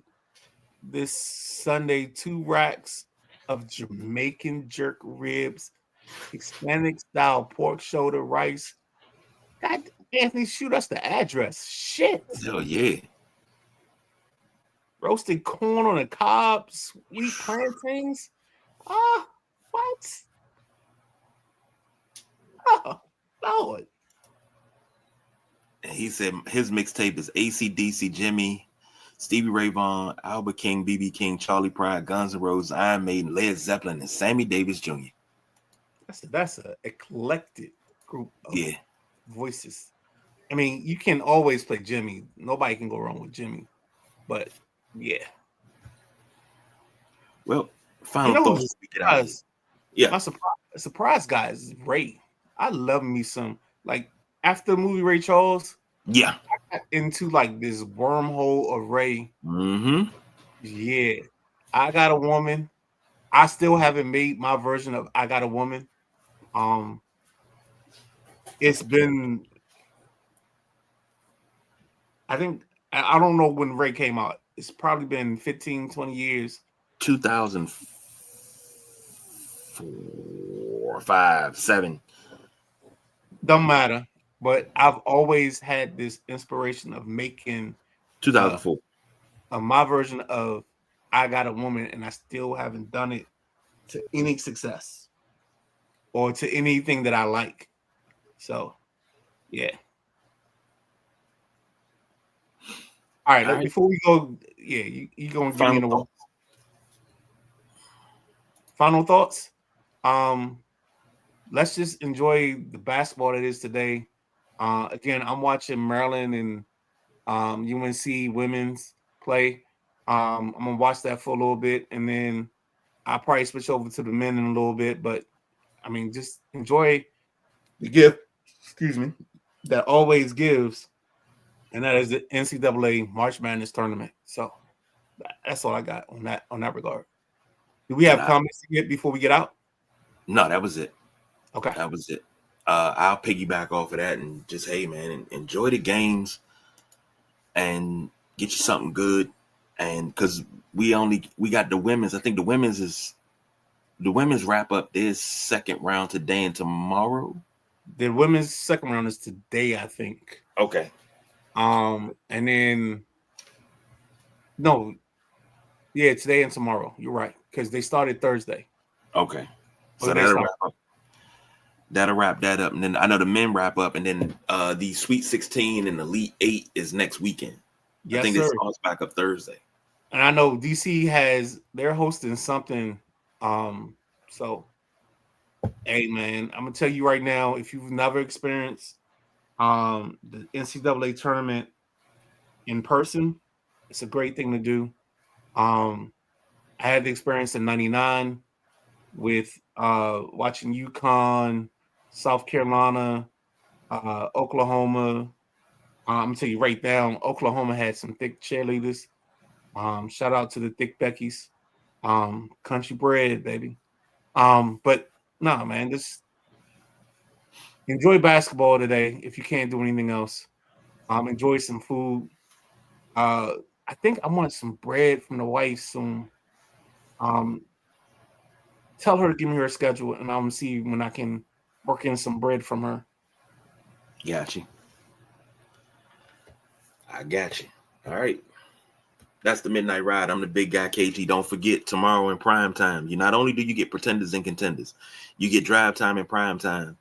this Sunday 2 racks of Jamaican jerk ribs, Hispanic style pork shoulder rice. God, Anthony, shoot us the address. Shit. Hell yeah. Roasted corn on the cob, sweet plantains. What? Oh, Lord. And he said his mixtape is AC/DC, Jimmy, Stevie Ray Vaughan, Albert King, BB King, Charlie Pride, Guns N' Roses, Iron Maiden, Led Zeppelin, and Sammy Davis Jr. That's an eclectic group of voices. I mean, you can always play Jimmy. Nobody can go wrong with Jimmy. But yeah. Well, final thoughts. Yeah. My surprise guy is Ray. I love me some, like, after the movie Ray Charles. Yeah. I got into like this wormhole of Ray. Mm-hmm. Yeah. I Got a Woman. I still haven't made my version of I Got a Woman. It's been, I think, I don't know when Ray came out. It's probably been 15, 20 years. 2004, 5, 7. Don't matter. But I've always had this inspiration of making 2004 my version of I Got a Woman, and I still haven't done it to any success or to anything that I like. So, yeah. All right. Before we go, you going to give me the final thoughts? Let's just enjoy the basketball that is today. Again, I'm watching Maryland and UNC women's play. I'm gonna watch that for a little bit, and then I'll probably switch over to the men in a little bit. But I mean, just enjoy the gift. Excuse me, that always gives, and that is the NCAA March Madness tournament. So that's all I got on that regard. Do we have comments to get before we get out? No, that was it. Okay, that was it. I'll piggyback off of that and just, hey man, enjoy the games and get you something good. And because we got the women's, I think the women's wrap up their second round today and tomorrow. The women's second round is today, I think. Okay. And then No, yeah, today and tomorrow. You're right, because they started Thursday. Okay, so Or they that'll start. wrap up. That'll wrap that up, and then I know the men wrap up, and then the Sweet 16 and Elite 8 is next weekend. I Yes, think it sir. starts back up Thursday. And I know DC they're hosting something. So hey man, I'm gonna tell you right now, if you've never experienced the NCAA tournament in person, it's a great thing to do. I had the experience in '99 with watching UConn, South Carolina, Oklahoma. I'm gonna tell you right now, Oklahoma had some thick cheerleaders. Shout out to the thick Beckies. Country bread, baby. But no, man, just enjoy basketball today if you can't do anything else. Enjoy some food. I think I want some bread from the wife soon. Um, Tell her to give me her schedule, and I'm gonna see when I can work in some bread from her. Got you. I got you. All right. That's the Midnight Ride. I'm the big guy, KG. Don't forget, tomorrow in prime time, not only do you get pretenders and contenders, you get drive time and prime time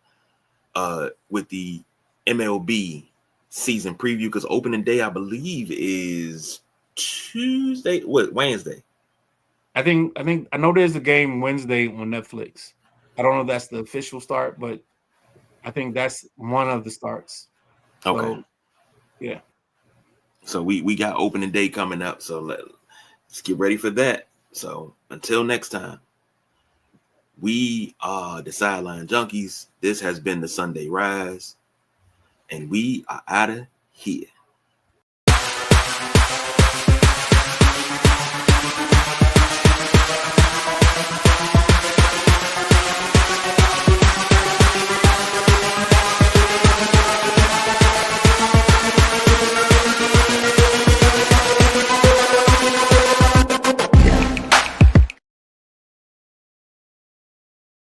with the MLB season preview, because opening day, I believe, is Tuesday. What, Wednesday? I know there's a game Wednesday on Netflix. I don't know if that's the official start, but I think that's one of the starts. So, Okay. yeah. So we got opening day coming up. So let's get ready for that. So until next time, we are the Sideline Junkies. This has been the Sunday Rise, and we are out of here.